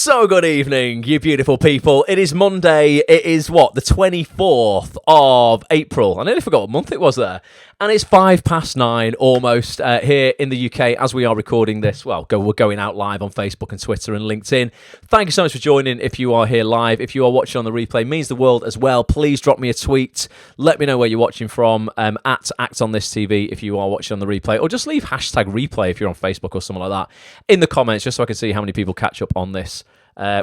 So good evening, you beautiful people. It is Monday. It is the 24th of April. I nearly forgot what month it was there. And it's 9:05 almost here in the UK as we are recording this. Well, we're going out live on Facebook and Twitter and LinkedIn. Thank you so much for joining if you are here live. If you are watching on the replay, it means the world as well. Please drop me a tweet. Let me know where you're watching from at Act on This TV if you are watching on the replay. Or just leave hashtag replay if you're on Facebook or something like that in the comments just so I can see how many people catch up on this.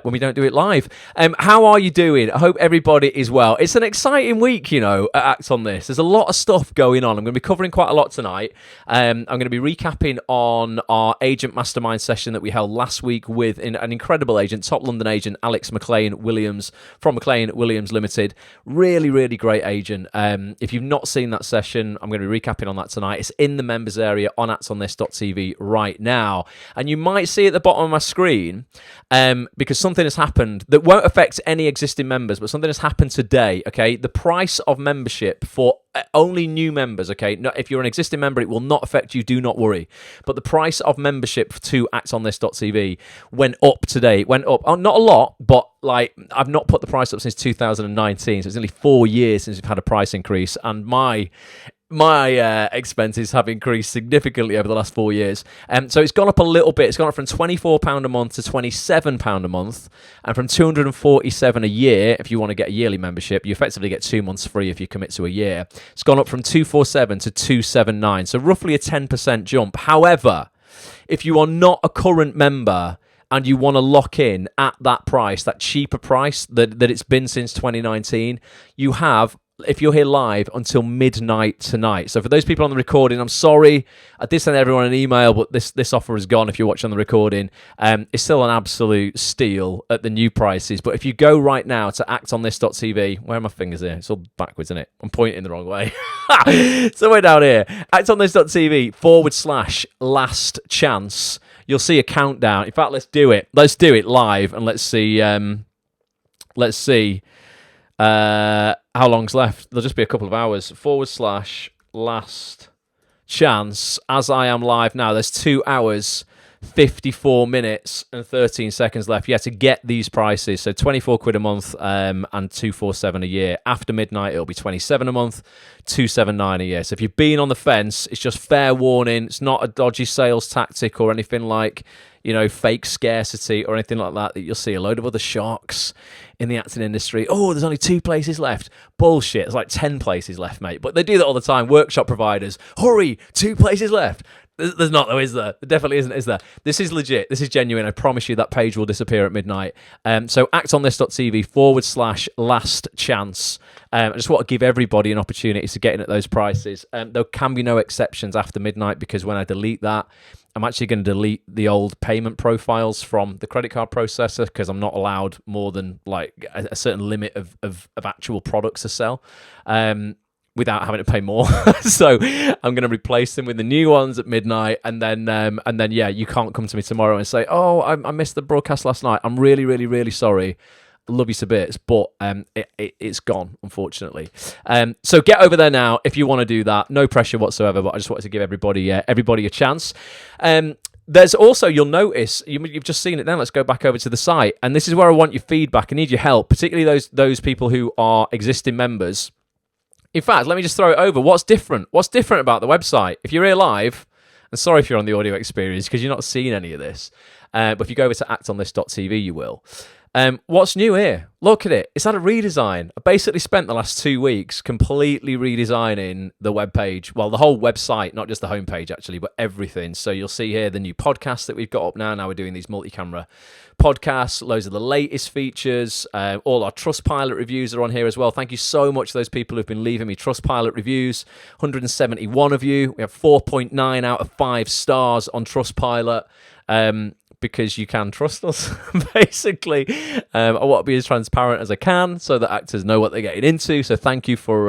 When we don't do it live. How are you doing? I hope everybody is well. It's an exciting week, at Act On This. There's a lot of stuff going on. I'm going to be covering quite a lot tonight. I'm going to be recapping on our agent mastermind session that we held last week with an incredible agent, top London agent, Alex McLean-Williams from McLean-Williams Limited. Really, really great agent. If you've not seen that session, I'm going to be recapping on that tonight. It's in the members area on actonthis.tv right now. And you might see at the bottom of my screen, because something has happened that won't affect any existing members, but something has happened today, okay? The price of membership for only new members, okay? No, if you're an existing member, it will not affect you, do not worry. But the price of membership to actonthis.tv went up today. It went up, not a lot, but I've not put the price up since 2019, so it's nearly 4 years since we've had a price increase, and my expenses have increased significantly over the last 4 years. So it's gone up a little bit. It's gone up from £24 a month to £27 a month, and from £247 a year if you want to get a yearly membership. You effectively get 2 months free if you commit to a year. It's gone up from £247 to £279, so roughly a 10% jump. However, if you are not a current member and you want to lock in at that price, that cheaper price that it's been since 2019, you have, if you're here live, until midnight tonight. So for those people on the recording, I'm sorry. I did send everyone an email, but this offer is gone if you're watching on the recording. It's still an absolute steal at the new prices. But if you go right now to actonthis.tv, where are my fingers here? It's all backwards, isn't it? I'm pointing the wrong way. Somewhere down here. actonthis.tv/last chance. You'll see a countdown. In fact, let's do it. Let's do it live and let's see. How long's left? There'll just be a couple of hours. /last chance. As I am live now, there's 2 hours, 54 minutes and 13 seconds left. To get these prices. So 24 quid a month and 247 a year. After midnight, it'll be 27 a month, 279 a year. So if you've been on the fence, it's just fair warning. It's not a dodgy sales tactic or anything like, fake scarcity or anything like that you'll see a load of other sharks in the acting industry. Oh, there's only 2 places left. Bullshit. There's like 10 places left, mate. But they do that all the time. Workshop providers. Hurry, 2 places left. There's not, though, is there? There definitely isn't, is there? This is legit. This is genuine. I promise you that page will disappear at midnight. So actonthis.tv /last chance. I just want to give everybody an opportunity to get in at those prices. There can be no exceptions after midnight because when I delete that, I'm actually going to delete the old payment profiles from the credit card processor because I'm not allowed more than a certain limit of actual products to sell. Without having to pay more. So I'm going to replace them with the new ones at midnight. And then, you can't come to me tomorrow and say, oh, I missed the broadcast last night. I'm really, really, really sorry. Love you to bits, but it's gone, unfortunately. So get over there now if you want to do that. No pressure whatsoever, but I just wanted to give everybody a chance. There's also, you'll notice, you've just seen it then, let's go back over to the site. And this is where I want your feedback. I need your help, particularly those people who are existing members. In fact, let me just throw it over. What's different? What's different about the website? If you're here live, and sorry if you're on the audio experience because you're not seeing any of this, but if you go over to actonthis.tv, you will. What's new here? Look at it. It's had a redesign. I basically spent the last 2 weeks completely redesigning the webpage. Well, the whole website, not just the homepage, actually, but everything. So you'll see here the new podcast that we've got up now. Now we're doing these multi-camera podcasts, loads of the latest features. All our Trustpilot reviews are on here as well. Thank you so much to those people who've been leaving me Trustpilot reviews. 171 of you. We have 4.9 out of 5 stars on Trustpilot. Because you can trust us, basically. I want to be as transparent as I can so that actors know what they're getting into. So thank you for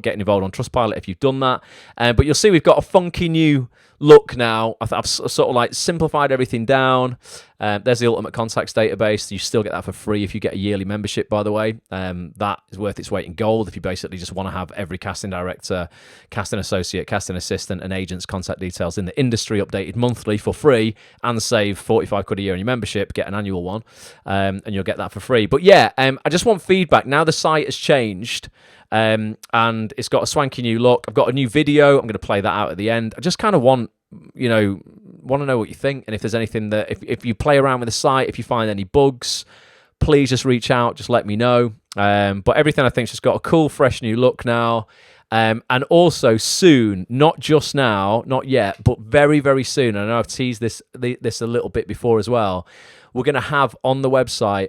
getting involved on Trustpilot if you've done that. But you'll see we've got a funky new look now. I've sort of like simplified everything down. There's the Ultimate Contacts database. You still get that for free if you get a yearly membership, by the way. That is worth its weight in gold if you basically just want to have every casting director, casting associate, casting assistant, and agent's contact details in the industry updated monthly for free, and save 45 quid a year on your membership, get an annual one, and you'll get that for free. But yeah, I just want feedback. Now the site has changed, and it's got a swanky new look. I've got a new video. I'm going to play that out at the end. I just kind of want to know what you think, and if there's anything that, if you play around with the site, if you find any bugs, please just reach out, just let me know. But everything I think's just got a cool, fresh new look now. And also soon, not just now, not yet, but very, very soon, I know I've teased this a little bit before as well, we're going to have on the website,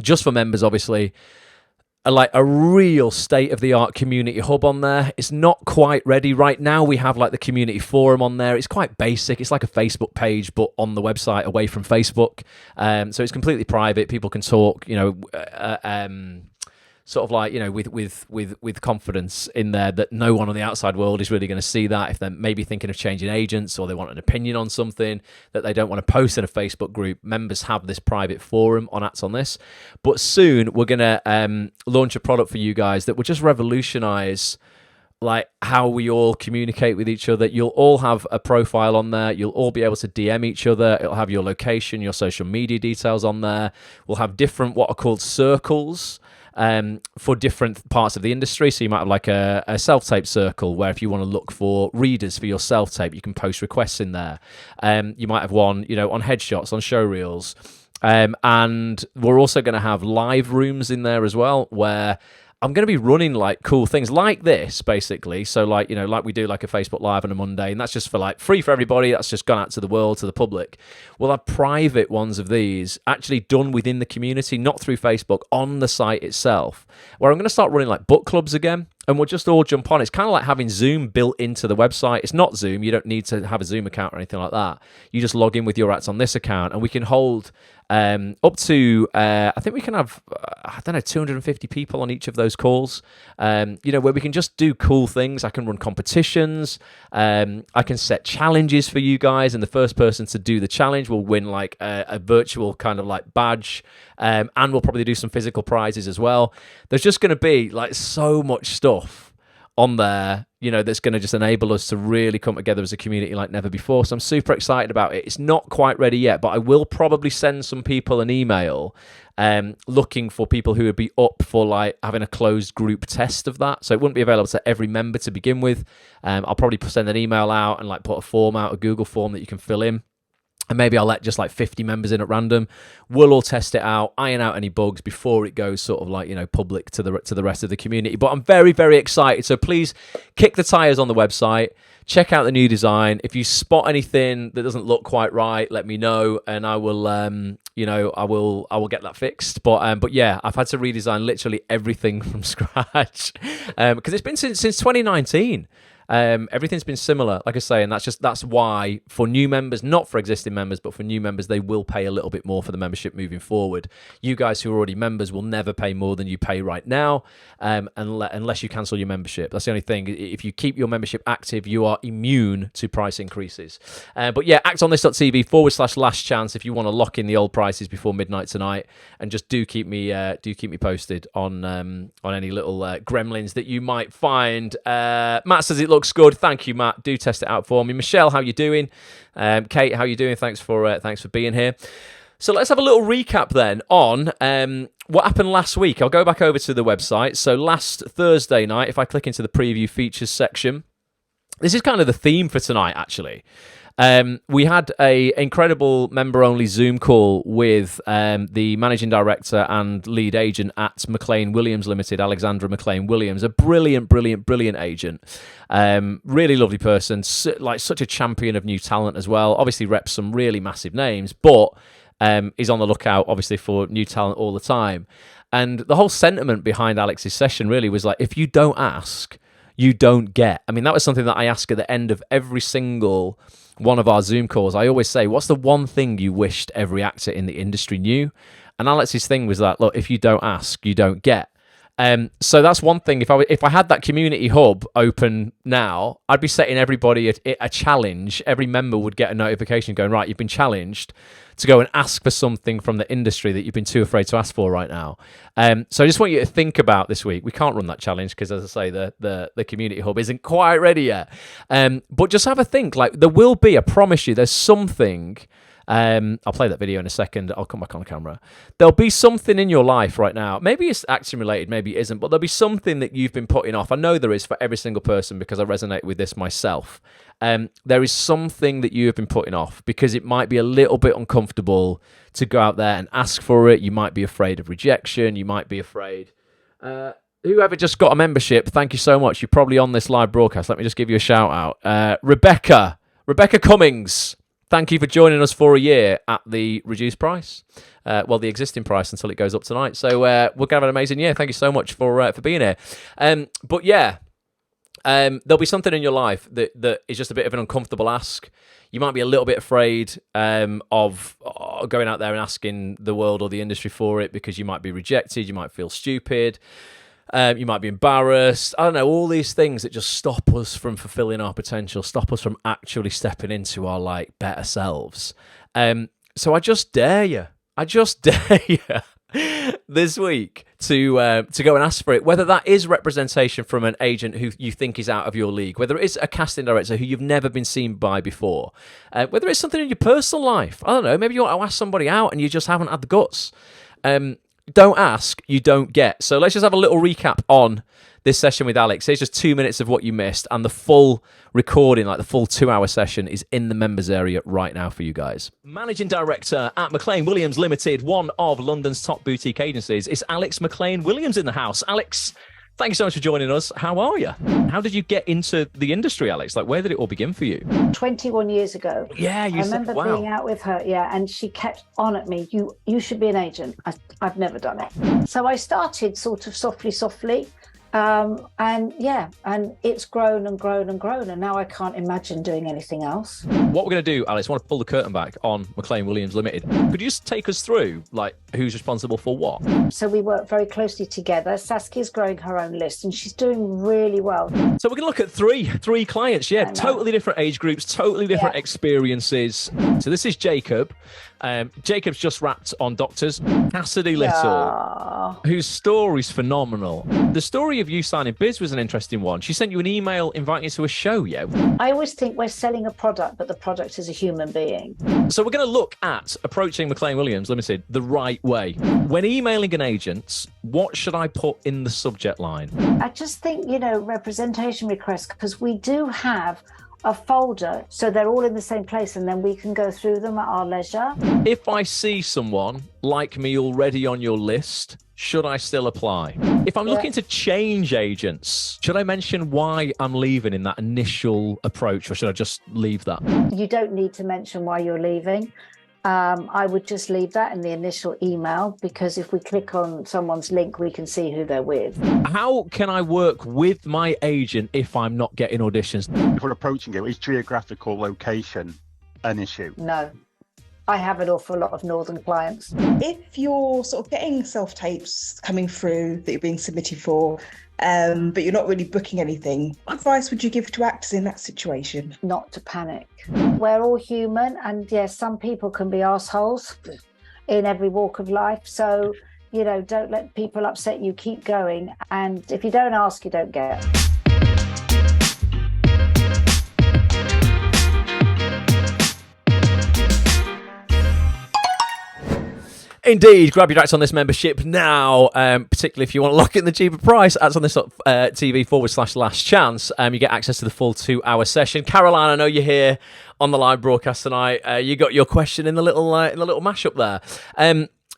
just for members obviously, a real state-of-the-art community hub on there. It's not quite ready right now. We have like the community forum on there. It's quite basic. It's like a Facebook page, but on the website away from Facebook. So it's completely private. People can talk, sort of like, with confidence in there, that no one on the outside world is really going to see that. If they're maybe thinking of changing agents, or they want an opinion on something that they don't want to post in a Facebook group, members have this private forum on Acts on This. But soon we're going to launch a product for you guys that will just revolutionize like how we all communicate with each other. You'll all have a profile on there. You'll all be able to DM each other. It'll have your location, your social media details on there. We'll have different what are called circles for different parts of the industry. So you might have like a self-tape circle, where if you want to look for readers for your self-tape, you can post requests in there. You might have one, on headshots, on show reels. And we're also going to have live rooms in there as well, where I'm going to be running like cool things like this, basically. So like, like we do like a Facebook Live on a Monday, and that's just for like free for everybody. That's just gone out to the world, to the public. We'll have private ones of these actually done within the community, not through Facebook, on the site itself, where I'm going to start running like book clubs again. And we'll just all jump on. It's kind of like having Zoom built into the website. It's not Zoom. You don't need to have a Zoom account or anything like that. You just log in with your Acts on This account, and we can hold up to, I think we can have, 250 people on each of those calls, where we can just do cool things. I can run competitions. I can set challenges for you guys, and the first person to do the challenge will win like a virtual kind of like badge. And we'll probably do some physical prizes as well. There's just going to be like so much stuff on there, that's going to just enable us to really come together as a community like never before. So I'm super excited about it. It's not quite ready yet, but I will probably send some people an email looking for people who would be up for like having a closed group test of that. So it wouldn't be available to every member to begin with. I'll probably send an email out and like put a form out, a Google form that you can fill in. And maybe I'll let just like 50 members in at random. We'll all test it out, iron out any bugs before it goes sort of like, public to the rest of the community. But I'm very, very excited. So please kick the tires on the website. Check out the new design. If you spot anything that doesn't look quite right, let me know, and I will, I will get that fixed. But yeah, I've had to redesign literally everything from scratch because it's been since 2019. Everything's been similar, like I say, and that's why for new members, not for existing members, but for new members, they will pay a little bit more for the membership moving forward. You guys who are already members will never pay more than you pay right now, unless you cancel your membership. That's the only thing. If you keep your membership active, you are immune to price increases. But yeah, actonthis.tv/last chance if you want to lock in the old prices before midnight tonight, and just do keep me posted on any little gremlins that you might find. Matt says it looks good. Thank you, Matt. Do test it out for me. Michelle, how you doing? Kate, how you doing? Thanks for being here. So let's have a little recap then on what happened last week. I'll go back over to the website. So last Thursday night, if I click into the preview features section, this is kind of the theme for tonight, actually. We had a incredible member-only Zoom call with the managing director and lead agent at McLean-Williams Limited, Alexandra McLean-Williams, a brilliant agent. Really lovely person, such a champion of new talent as well. Obviously reps some really massive names, but is on the lookout, obviously, for new talent all the time. And the whole sentiment behind Alex's session really was like, if you don't ask, you don't get. I mean, that was something that I ask at the end of every single one of our Zoom calls. I always say, what's the one thing you wished every actor in the industry knew? And Alex's thing was that, look, if you don't ask, you don't get. So that's one thing. If I had that community hub open now, I'd be setting everybody a challenge. Every member would get a notification going, right, you've been challenged to go and ask for something from the industry that you've been too afraid to ask for right now. So I just want you to think about this week. We can't run that challenge because, as I say, the community hub isn't quite ready yet. But just have a think. Like, there will be, I promise you, there's something. I'll play that video in a second. I'll come back on camera. There'll be something in your life right now. Maybe it's action related, maybe it isn't, but there'll be something that you've been putting off. I know there is for every single person because I resonate with this myself. There is something that you have been putting off because it might be a little bit uncomfortable to go out there and ask for it. You might be afraid of rejection. You might be afraid. Whoever just got a membership, thank you so much. You're probably on this live broadcast. Let me just give you a shout out. Rebecca Cummings. Thank you for joining us for a year at the reduced price. Well, the existing price until it goes up tonight. So we're going to have an amazing year. Thank you so much for being here. But yeah, there'll be something in your life that is just a bit of an uncomfortable ask. You might be a little bit afraid of going out there and asking the world or the industry for it because you might be rejected. You might feel stupid. You might be embarrassed. I don't know, all these things that just stop us from fulfilling our potential, stop us from actually stepping into our better selves. So I just dare you. This week to go and ask for it, whether that is representation from an agent who you think is out of your league, whether it is a casting director who you've never been seen by before, whether it's something in your personal life. I don't know, maybe you want to ask somebody out and you just haven't had the guts. Don't ask, you don't get. So let's just have a little recap on this session with Alex. Here's just 2 minutes of what you missed, and the full recording, like the full 2-hour session, is in the members area right now for you guys. Managing Director at McLean-Williams Limited, one of London's top boutique agencies. It's Alex McLean-Williams in the house. Alex, thank you so much for joining us. How are you? How did you get into the industry, Alex? Like, where did it all begin for you? 21 years ago. Yeah, I remember being out with her, and she kept on at me, you should be an agent. I've never done it. So I started sort of softly, and it's grown and grown and grown, and now I can't imagine doing anything else. What we're going to do, Alex, I want to pull the curtain back on McLean-Williams Limited. Could you just take us through, like, who's responsible for what? So we work very closely together. Saskia's growing her own list, and she's doing really well. So we're going to look at three clients, totally different age groups, totally different experiences. So this is Jacob. Jacob's just wrapped on Doctors. Cassidy Little, whose story's phenomenal. The story of you signing Biz was an interesting one. She sent you an email inviting you to a show, I always think we're selling a product, but the product is a human being. So we're going to look at approaching McLean-Williams Limited the right way. When emailing an agent, what should I put in the subject line? I just think, representation requests, because we do have a folder, so they're all in the same place, and then we can go through them at our leisure. If I see someone like me already on your list, should I still apply? If I'm looking to change agents, should I mention why I'm leaving in that initial approach, or should I just leave that? You don't need to mention why you're leaving. I would just leave that in the initial email, because if we click on someone's link, we can see who they're with. How can I work with my agent if I'm not getting auditions? If we're approaching it, is geographical location an issue? No. I have an awful lot of northern clients. If you're sort of getting self-tapes coming through that you're being submitted for, but you're not really booking anything, what advice would you give to actors in that situation? Not to panic. We're all human, and yes, some people can be assholes in every walk of life. So, don't let people upset you. Keep going. And if you don't ask, you don't get. Indeed, grab your ads on this membership now, particularly if you want to lock in the cheaper price. Ads on this TV/last chance. You get access to the full 2-hour session. Caroline, I know you're here on the live broadcast tonight. You got your question in the little mashup there.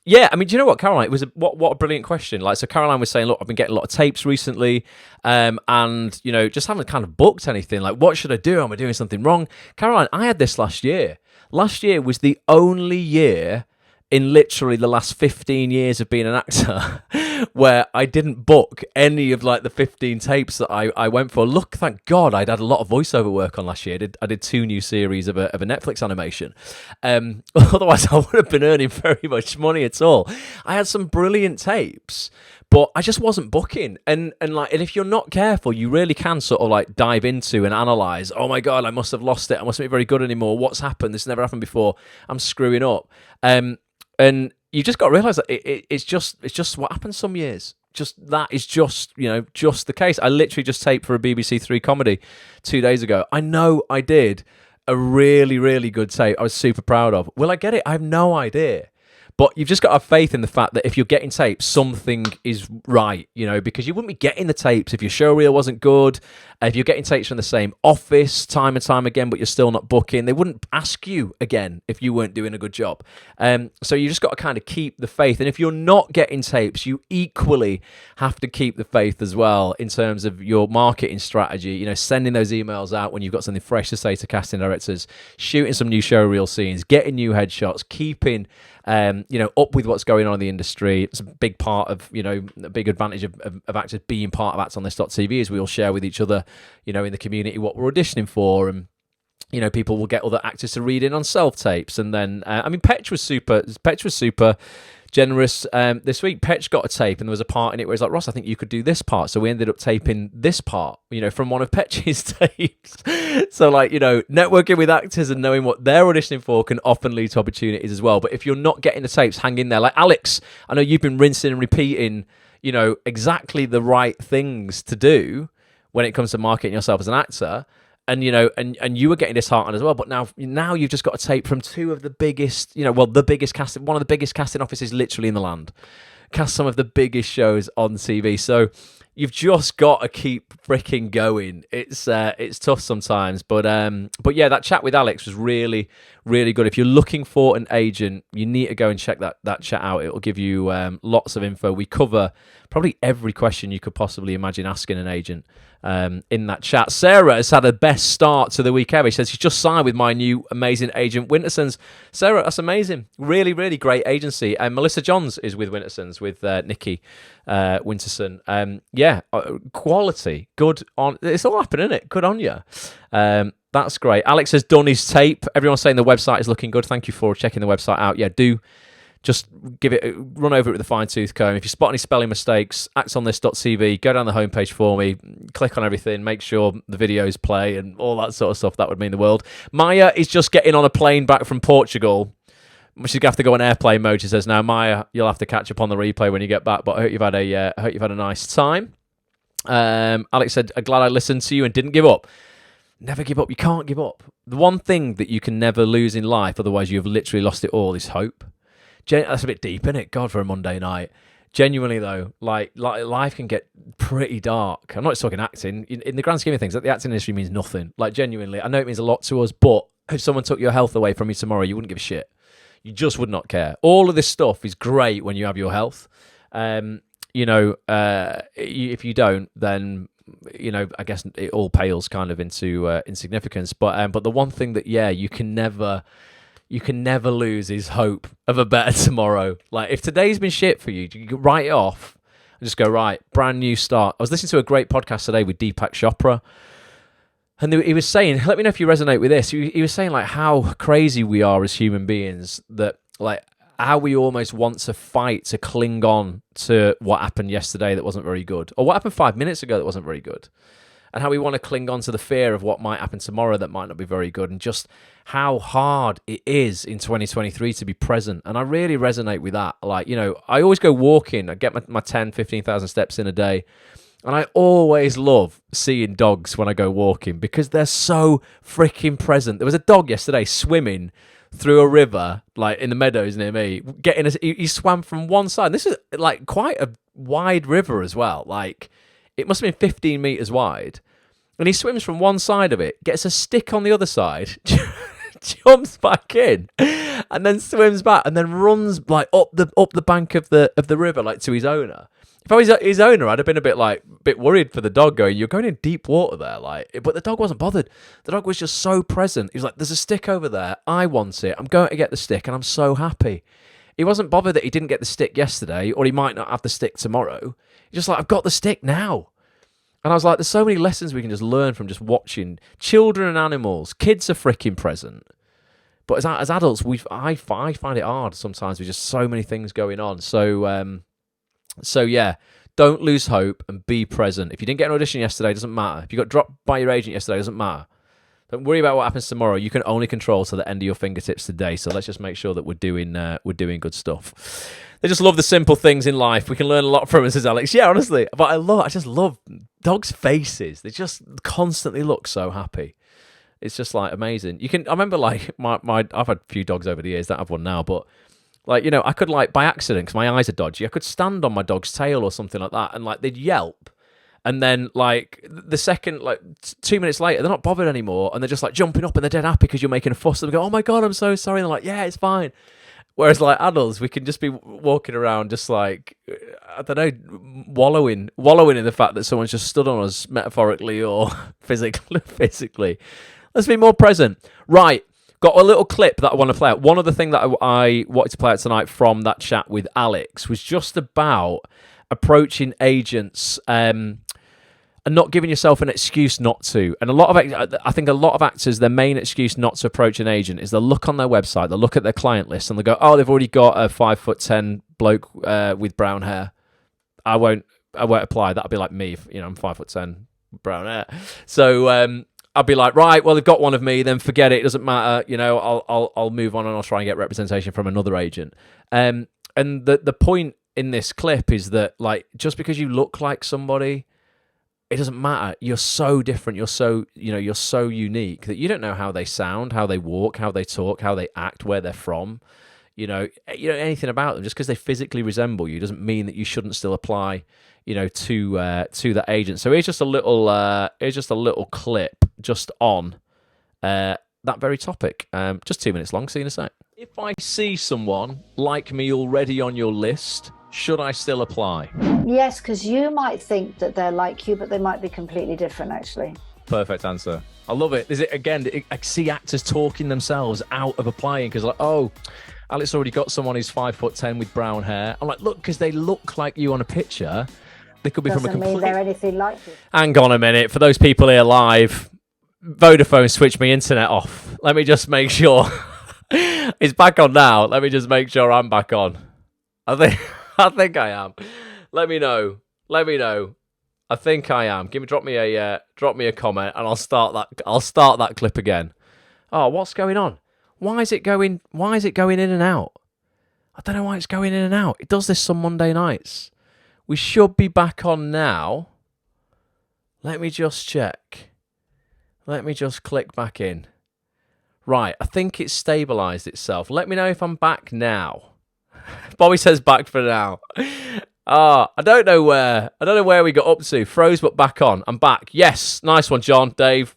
Yeah, I mean, do you know what, Caroline? It was what a brilliant question. So Caroline was saying, look, I've been getting a lot of tapes recently, and just haven't kind of booked anything. Like, what should I do? Am I doing something wrong? Caroline, I had this last year. Last year was the only year in literally the last 15 years of being an actor where I didn't book any of the 15 tapes that I went for. Look, thank God, I'd had a lot of voiceover work on last year. I did 2 new series of a Netflix animation. Otherwise, I would have been earning very much money at all. I had some brilliant tapes, But I just wasn't booking, and if you're not careful, you really can sort of like dive into and analyze. Oh my god, I must have lost it. I mustn't be very good anymore. What's happened? This never happened before. I'm screwing up. And you just got to realize that it's just what happens some years. Just that is just the case. I literally just taped for a BBC Three comedy 2 days ago. I know I did a really, really good tape. I was super proud of. Will I get it? I have no idea. But you've just got to have faith in the fact that if you're getting tapes, something is right, because you wouldn't be getting the tapes if your showreel wasn't good. If you're getting tapes from the same office time and time again, but you're still not booking, they wouldn't ask you again if you weren't doing a good job. So you just got to kind of keep the faith. And if you're not getting tapes, you equally have to keep the faith as well in terms of your marketing strategy, sending those emails out when you've got something fresh to say to casting directors, shooting some new showreel scenes, getting new headshots, keeping up with what's going on in the industry. It's a big part of, a big advantage of actors being part of Acts on This.tv is we all share with each other, in the community what we're auditioning for, and people will get other actors to read in on self-tapes. And then, Petch was super generous this week. Petch got a tape, and there was a part in it where he's like, Ross, I think you could do this part. So we ended up taping this part, from one of Petch's tapes. So, networking with actors and knowing what they're auditioning for can often lead to opportunities as well. But if you're not getting the tapes, hang in there. Like Alex, I know you've been rinsing and repeating, exactly the right things to do when it comes to marketing yourself as an actor. And and you were getting disheartened as well. But now you've just got a tape from two of the biggest, the biggest casting, one of the biggest casting offices literally in the land, cast some of the biggest shows on TV. So you've just got to keep freaking going. It's tough sometimes, but yeah, that chat with Alex was really, really good. If you're looking for an agent, you need to go and check that chat out. It'll give you lots of info. We cover probably every question you could possibly imagine asking an agent in that chat. Sarah has had her best start to the week ever. She says she's just signed with my new amazing agent, Wintersons. Sarah, that's amazing. Really, really great agency. And Melissa Johns is with Wintersons, with Nikki Winterson. Quality. Good on. It's all happening, isn't it? Good on you. That's great. Alex has done his tape. Everyone's saying the website is looking good. Thank you for checking the website out. Yeah, do just run over it with a fine-tooth comb. If you spot any spelling mistakes, actsonthis.tv, go down the homepage for me, click on everything, make sure the videos play and all that sort of stuff. That would mean the world. Maya is just getting on a plane back from Portugal. She's going to have to go on airplane mode. She says, now, Maya, you'll have to catch up on the replay when you get back, but I hope you've had a nice time. Alex said, I'm glad I listened to you and didn't give up. Never give up. You can't give up. The one thing that you can never lose in life, otherwise you've literally lost it all, is hope. That's a bit deep, isn't it? God, for a Monday night. Genuinely, though, like life can get pretty dark. I'm not just talking acting. In the grand scheme of things, the acting industry means nothing. Like, genuinely, I know it means a lot to us, but if someone took your health away from you tomorrow, you wouldn't give a shit. You just would not care. All of this stuff is great when you have your health. If you don't, then I guess it all pales kind of into insignificance. But the one thing that you can never lose is hope of a better tomorrow. Like, if today's been shit for you, you can write it off and just go, right, brand new start. I was listening to a great podcast today with Deepak Chopra, and he was saying, let me know if you resonate with this. He was saying, like, how crazy we are as human beings, that, like, how we almost want to fight to cling on to what happened yesterday that wasn't very good, or what happened 5 minutes ago that wasn't very good. And how we want to cling on to the fear of what might happen tomorrow that might not be very good, and just how hard it is in 2023 to be present. And I really resonate with that. Like, I always go walking. I get my 10, 15,000 steps in a day. And I always love seeing dogs when I go walking because they're so freaking present. There was a dog yesterday swimming through a river, like in the meadows near me, he swam from one side. This is like quite a wide river as well. Like, it must have been 15 meters wide. And he swims from one side of it, gets a stick on the other side, jumps back in, and then swims back, and then runs like up the bank of the river, like to his owner. If I was his owner, I'd have been a bit worried for the dog, going, you're going in deep water there, like. But the dog wasn't bothered. The dog was just so present. He was like, there's a stick over there. I want it. I'm going to get the stick, and I'm so happy. He wasn't bothered that he didn't get the stick yesterday, or he might not have the stick tomorrow. He's just like, I've got the stick now. And I was like, there's so many lessons we can just learn from just watching children and animals. Kids are freaking present. But as adults, I find it hard sometimes with just so many things going on. So, So yeah, don't lose hope and be present. If you didn't get an audition yesterday, it doesn't matter. If you got dropped by your agent yesterday, it doesn't matter. Don't worry about what happens tomorrow. You can only control to the end of your fingertips today. So let's just make sure that we're doing good stuff. They just love the simple things in life. We can learn a lot from it, says Alex. Yeah, honestly. But I just love dogs' faces. They just constantly look so happy. It's just like amazing. I remember like I've had a few dogs over the years. Don't have one now, but like, you know, I could like by accident, because my eyes are dodgy, I could stand on my dog's tail or something like that, and like they'd yelp. And then, like, the second, like, 2 minutes later, they're not bothered anymore. And they're just, like, jumping up and they're dead happy because you're making a fuss. And they go, oh, my God, I'm so sorry. And they're like, yeah, it's fine. Whereas, like, adults, we can just be walking around just, like, I don't know, wallowing in the fact that someone's just stood on us metaphorically or physically. Let's be more present. Right. Got a little clip that I want to play out. One other thing that I wanted to play out tonight from that chat with Alex was just about approaching agents and not giving yourself an excuse not to. And I think a lot of actors, their main excuse not to approach an agent is they'll look on their website, they'll look at their client list, and they'll go, oh, they've already got a 5'10" bloke with brown hair. I won't apply. That'll be like me. If, you know, I'm 5'10", brown hair. So I'll be like, right, well, they've got one of me, then forget it. It doesn't matter. You know, I'll move on and I'll try and get representation from another agent. And the point in this clip is that, like, just because you look like somebody, it doesn't matter. You're so different. You're so unique that you don't know how they sound, how they walk, how they talk, how they act, where they're from. You know anything about them. Just because they physically resemble you doesn't mean that you shouldn't still apply, you know, to that agent. So here's just a little clip just on that very topic. Just 2 minutes long. See you in a sec. If I see someone like me already on your list, should I still apply? Yes, because you might think that they're like you, but they might be completely different, actually. Perfect answer. I love it. Is it again? I see actors talking themselves out of applying because, like, oh, Alex already got someone who's 5'10" with brown hair. I'm like, look, because they look like you on a picture, they could be Doesn't from a complete. mean they're anything like you. Hang on a minute. For those people here live, Vodafone switched my internet off. Let me just make sure it's back on now. Let me just make sure I'm back on. I think I am. Let me know. I think I am. Drop me a comment, and I'll start that clip again. Oh, what's going on? Why is it going in and out? I don't know why it's going in and out. It does this some Monday nights. We should be back on now. Let me just check. Let me just click back in. Right, I think it's stabilised itself. Let me know if I'm back now. Bobby says back for now. I don't know where we got up to. Froze but back on. I'm back. Yes, nice one, John, Dave.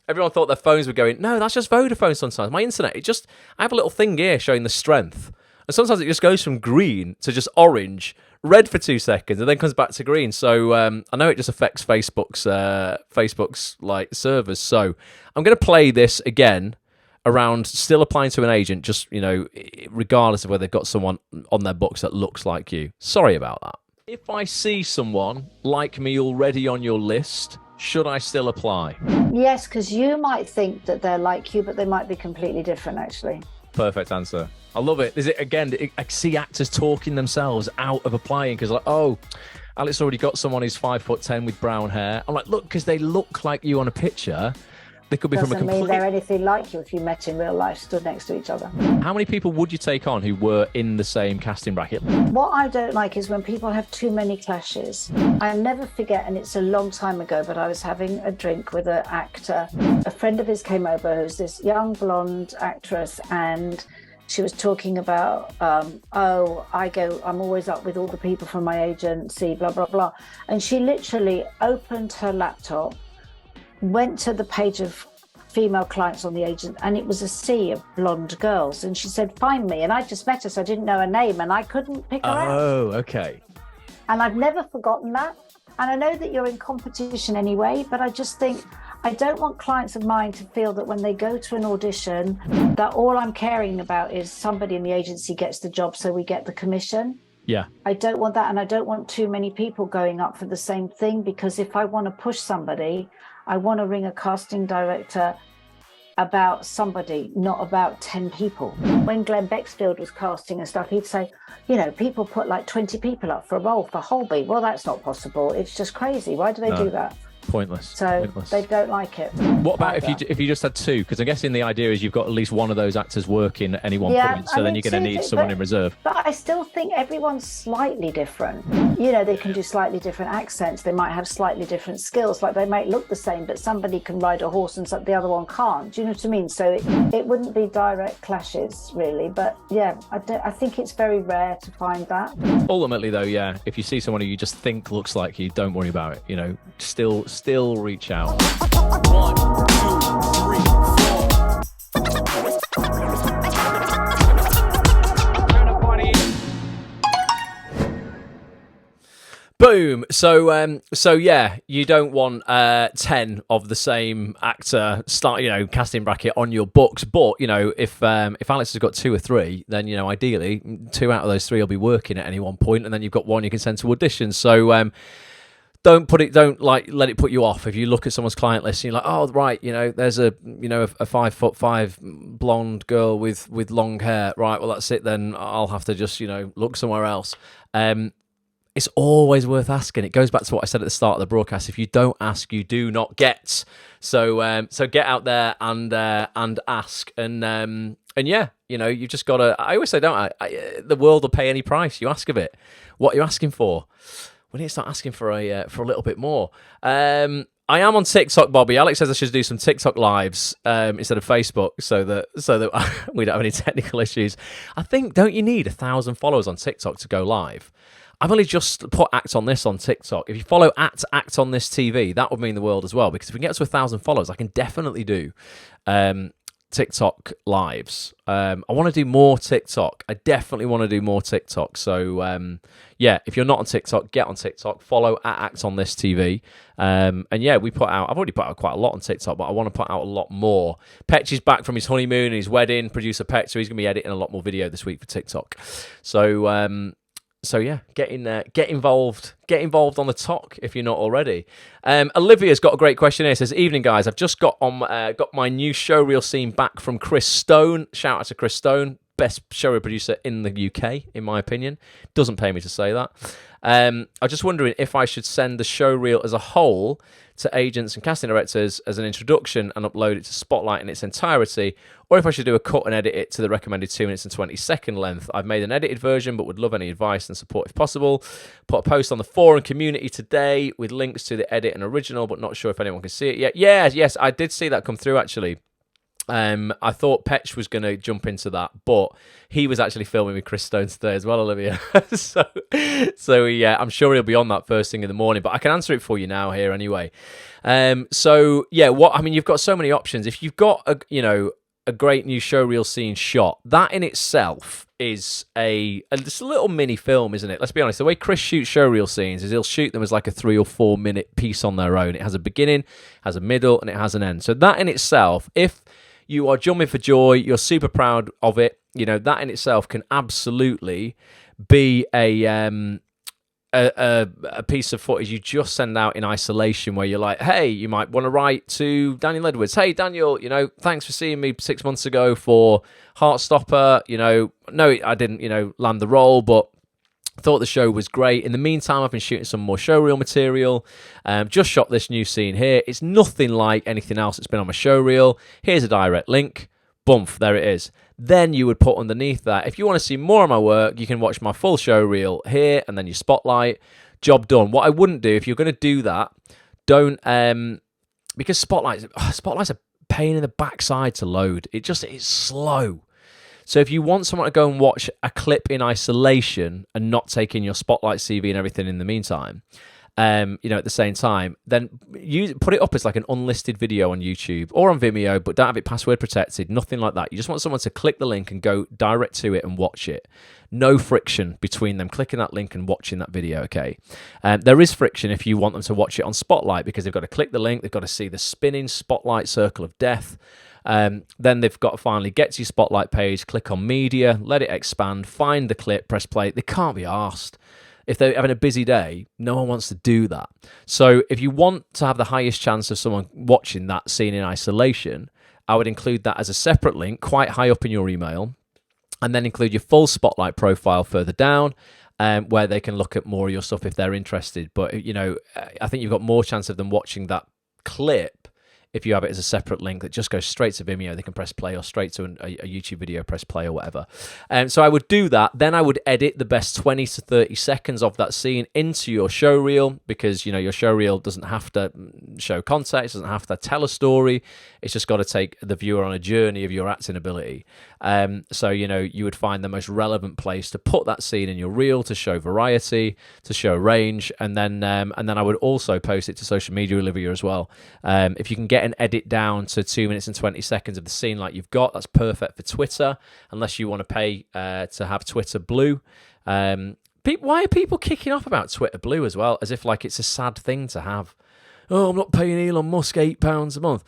Everyone thought their phones were going. No, that's just Vodafone sometimes. My internet, I have a little thing here showing the strength. And sometimes it just goes from green to just orange, red for 2 seconds, and then comes back to green. So I know it just affects Facebook's like servers. So I'm going to play this again around still applying to an agent, just, you know, regardless of whether they've got someone on their books that looks like you. Sorry about that. If I see someone like me already on your list, should I still apply? Yes, because you might think that they're like you, but they might be completely different, actually. Perfect answer. I love it. Is it again? I see actors talking themselves out of applying because, like, oh, Alex already got someone who's 5'10" with brown hair. I'm like, look, because they look like you on a picture, they could be from a complete. Doesn't mean they're anything like you if you met in real life, stood next to each other. How many people would you take on who were in the same casting bracket? What I don't like is when people have too many clashes. I'll never forget, and it's a long time ago, but I was having a drink with an actor. A friend of his came over who's this young blonde actress, and she was talking about, I'm always up with all the people from my agency, blah, blah, blah. And she literally opened her laptop, went to the page of female clients on the agent, and it was a sea of blonde girls. And she said, find me. And I just met her, so I didn't know her name, and I couldn't pick her out. Oh, okay. And I've never forgotten that. And I know that you're in competition anyway, but I just think, I don't want clients of mine to feel that when they go to an audition, that all I'm caring about is somebody in the agency gets the job so we get the commission. Yeah. I don't want that, and I don't want too many people going up for the same thing, because if I want to push somebody, I want to ring a casting director about somebody, not about 10 people. When Glenn Bexfield was casting and stuff, he'd say, you know, people put like 20 people up for a role for Holby. Well, that's not possible. It's just crazy. Why do they do that? Pointless. So they don't like it. What about if you just had two? Because I'm guessing the idea is you've got at least one of those actors working at any one point. So then you're going to need someone in reserve. But I still think everyone's slightly different. You know, they can do slightly different accents. They might have slightly different skills. Like they might look the same, but somebody can ride a horse and the other one can't. Do you know what I mean? So it wouldn't be direct clashes, really. But yeah, I think it's very rare to find that. Ultimately, though, yeah, if you see someone who you just think looks like you, don't worry about it. You know, still reach out. 1, 2, 3, 4. Boom. So yeah, you don't want 10 of the same actor casting bracket on your books. But if Alex has got 2 or 3, then ideally 2 out of those 3 will be working at any one point, and then you've got 1 you can send to auditions. So don't let it put you off. If you look at someone's client list and you're like, oh right, there's a 5'5" blonde girl with long hair, right? Well, that's it. Then I'll have to just look somewhere else. It's always worth asking. It goes back to what I said at the start of the broadcast. If you don't ask, you do not get. So get out there and ask. And yeah, you've just got to. I always say, the world will pay any price. You ask of it. What are you asking for? We need to start asking for a little bit more. I am on TikTok, Bobby. Alex says I should do some TikTok lives instead of Facebook, so that we don't have any technical issues. I think, don't you need 1,000 followers on TikTok to go live? I've only just put Act on This on TikTok. If you follow Act on This TV, that would mean the world as well. Because if we can get to 1,000 followers, I can definitely do TikTok lives. I want to do more TikTok. I definitely want to do more TikTok. So yeah, if you're not on TikTok, get on TikTok. Follow Act on This TV. And yeah, I've already put out quite a lot on TikTok, but I want to put out a lot more. Petch is back from his honeymoon and his wedding. Producer Petch, so he's going to be editing a lot more video this week for TikTok. So yeah, get in there, get involved on the talk if you're not already. Olivia's got a great question here. Says, "Evening guys, I've just got my new showreel scene back from Chris Stone. Shout out to Chris Stone, best showreel producer in the UK, in my opinion. Doesn't pay me to say that. I was just wondering if I should send the showreel as a whole to agents and casting directors as an introduction and upload it to Spotlight in its entirety, or if I should do a cut and edit it to the recommended 2 minutes and 20-second length. I've made an edited version, but would love any advice and support if possible. Put a post on the forum community today with links to the edit and original, but not sure if anyone can see it yet." Yes, I did see that come through, actually. I thought Petch was going to jump into that, but he was actually filming with Chris Stone today as well, Olivia. so yeah, I'm sure he'll be on that first thing in the morning, but I can answer it for you now here anyway. So yeah, you've got so many options. If you've got a great new showreel scene shot, that in itself is just a little mini film, isn't it? Let's be honest. The way Chris shoots showreel scenes is he'll shoot them as like a 3 or 4 minute piece on their own. It has a beginning, has a middle, and it has an end. So that in itself, if you are jumping for joy, you're super proud of it, that in itself can absolutely be a piece of footage you just send out in isolation, where you're like, hey, you might want to write to Daniel Edwards. Hey, Daniel, thanks for seeing me 6 months ago for Heartstopper. No, I didn't, land the role, but thought the show was great. In the meantime, I've been shooting some more showreel material. Just shot this new scene here. It's nothing like anything else that's been on my showreel. Here's a direct link. Bump, there it is. Then you would put underneath that, if you want to see more of my work, you can watch my full showreel here, and then your Spotlight. Job done. What I wouldn't do, if you're going to do that, don't, because Spotlight's a pain in the backside to load. It's slow. So if you want someone to go and watch a clip in isolation and not take in your Spotlight CV and everything in the meantime, at the same time, then you put it up as like an unlisted video on YouTube or on Vimeo, but don't have it password protected, nothing like that. You just want someone to click the link and go direct to it and watch it. No friction between them clicking that link and watching that video, okay? There is friction if you want them to watch it on Spotlight, because they've got to click the link, they've got to see the spinning Spotlight circle of death. Then they've got to finally get to your Spotlight page, click on media, let it expand, find the clip, press play. They can't be arsed. If they're having a busy day, no one wants to do that. So if you want to have the highest chance of someone watching that scene in isolation, I would include that as a separate link, quite high up in your email, and then include your full Spotlight profile further down, where they can look at more of your stuff if they're interested. But, I think you've got more chance of them watching that clip if you have it as a separate link that just goes straight to Vimeo. They can press play, or straight to a YouTube video, press play or whatever. So I would do that. Then I would edit the best 20 to 30 seconds of that scene into your show reel, because, your show reel doesn't have to show context, doesn't have to tell a story. It's just got to take the viewer on a journey of your acting ability. So, you would find the most relevant place to put that scene in your reel to show variety, to show range. And then I would also post it to social media, Olivia, as well. If you can get an edit down to 2 minutes and 20 seconds of the scene like you've got, that's perfect for Twitter, unless you want to pay to have Twitter Blue. Why are people kicking off about Twitter Blue as well, as if like it's a sad thing to have? Oh, I'm not paying Elon Musk £8 a month.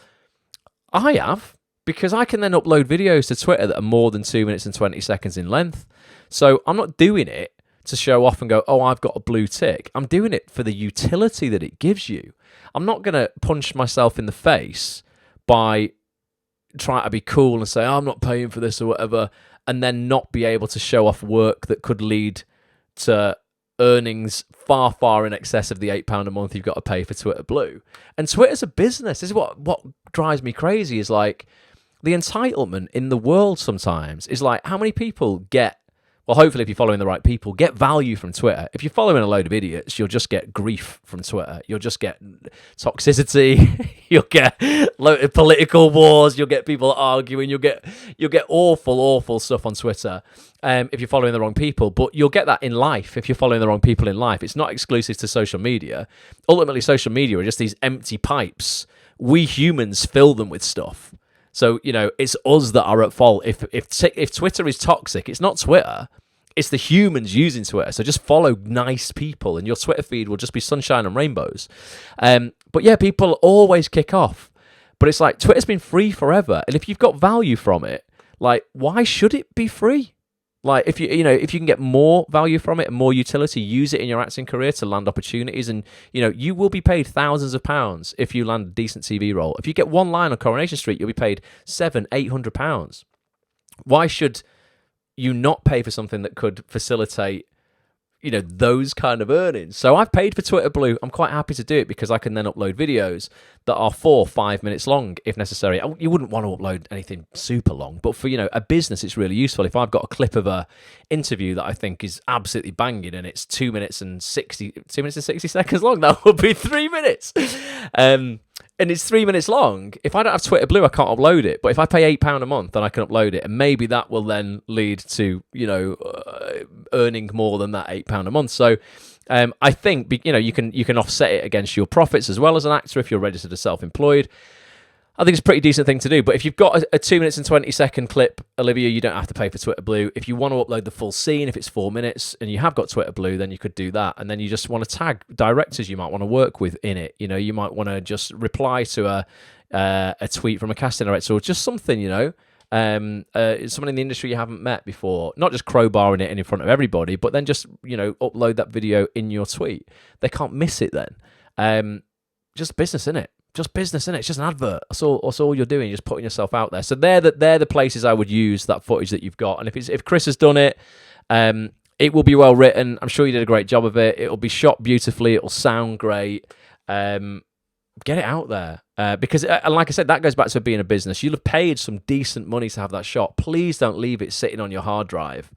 I have, because I can then upload videos to Twitter that are more than 2 minutes and 20 seconds in length. So I'm not doing it to show off and go, oh, I've got a blue tick. I'm doing it for the utility that it gives you. I'm not going to punch myself in the face by trying to be cool and say, oh, I'm not paying for this or whatever, and then not be able to show off work that could lead to earnings far, far in excess of the £8 a month you've got to pay for Twitter Blue. And Twitter's a business. This is what drives me crazy, is like the entitlement in the world sometimes is like, how many people get, well, hopefully if you're following the right people, get value from Twitter. If you're following a load of idiots, you'll just get grief from Twitter. You'll just get toxicity. You'll get political wars. You'll get people arguing. You'll get awful, awful stuff on Twitter if you're following the wrong people. But you'll get that in life if you're following the wrong people in life. It's not exclusive to social media. Ultimately, social media are just these empty pipes. We humans fill them with stuff. So, it's us that are at fault. If Twitter is toxic, it's not Twitter. It's the humans using Twitter. So just follow nice people and your Twitter feed will just be sunshine and rainbows. But yeah, people always kick off. But it's like, Twitter's been free forever. And if you've got value from it, like, why should it be free? Like, if you can get more value from it and more utility, use it in your acting career to land opportunities. And, you will be paid thousands of pounds if you land a decent TV role. If you get one line on Coronation Street, you'll be paid £700-800. Why should you not pay for something that could facilitate, those kind of earnings? So I've paid for Twitter Blue. I'm quite happy to do it because I can then upload videos that are 4-5 minutes long if necessary. You wouldn't want to upload anything super long, but for, a business, it's really useful. If I've got a clip of a interview that I think is absolutely banging and it's 2 minutes and 60 seconds long, that would be 3 minutes. And it's 3 minutes long. If I don't have Twitter Blue, I can't upload it. But if I pay £8 a month, then I can upload it. And maybe that will then lead to, earning more than that £8 a month. So I think, you can offset it against your profits as well as an actor if you're registered as self-employed. I think it's a pretty decent thing to do. But if you've got a 2 minutes and 20 second clip, Olivia, you don't have to pay for Twitter Blue. If you want to upload the full scene, if it's 4 minutes and you have got Twitter Blue, then you could do that. And then you just want to tag directors you might want to work with in it. You might want to just reply to a tweet from a casting director or just something, someone in the industry you haven't met before. Not just crowbarring it in front of everybody, but then just, upload that video in your tweet. They can't miss it then. Just business, innit? Just business, innit? It's just an advert. That's all you're doing. You're just putting yourself out there. So they're the places I would use that footage that you've got. And if Chris has done it, it will be well written. I'm sure you did a great job of it. It'll be shot beautifully. It'll sound great. Get it out there. Because, like I said, that goes back to being a business. You'll have paid some decent money to have that shot. Please don't leave it sitting on your hard drive.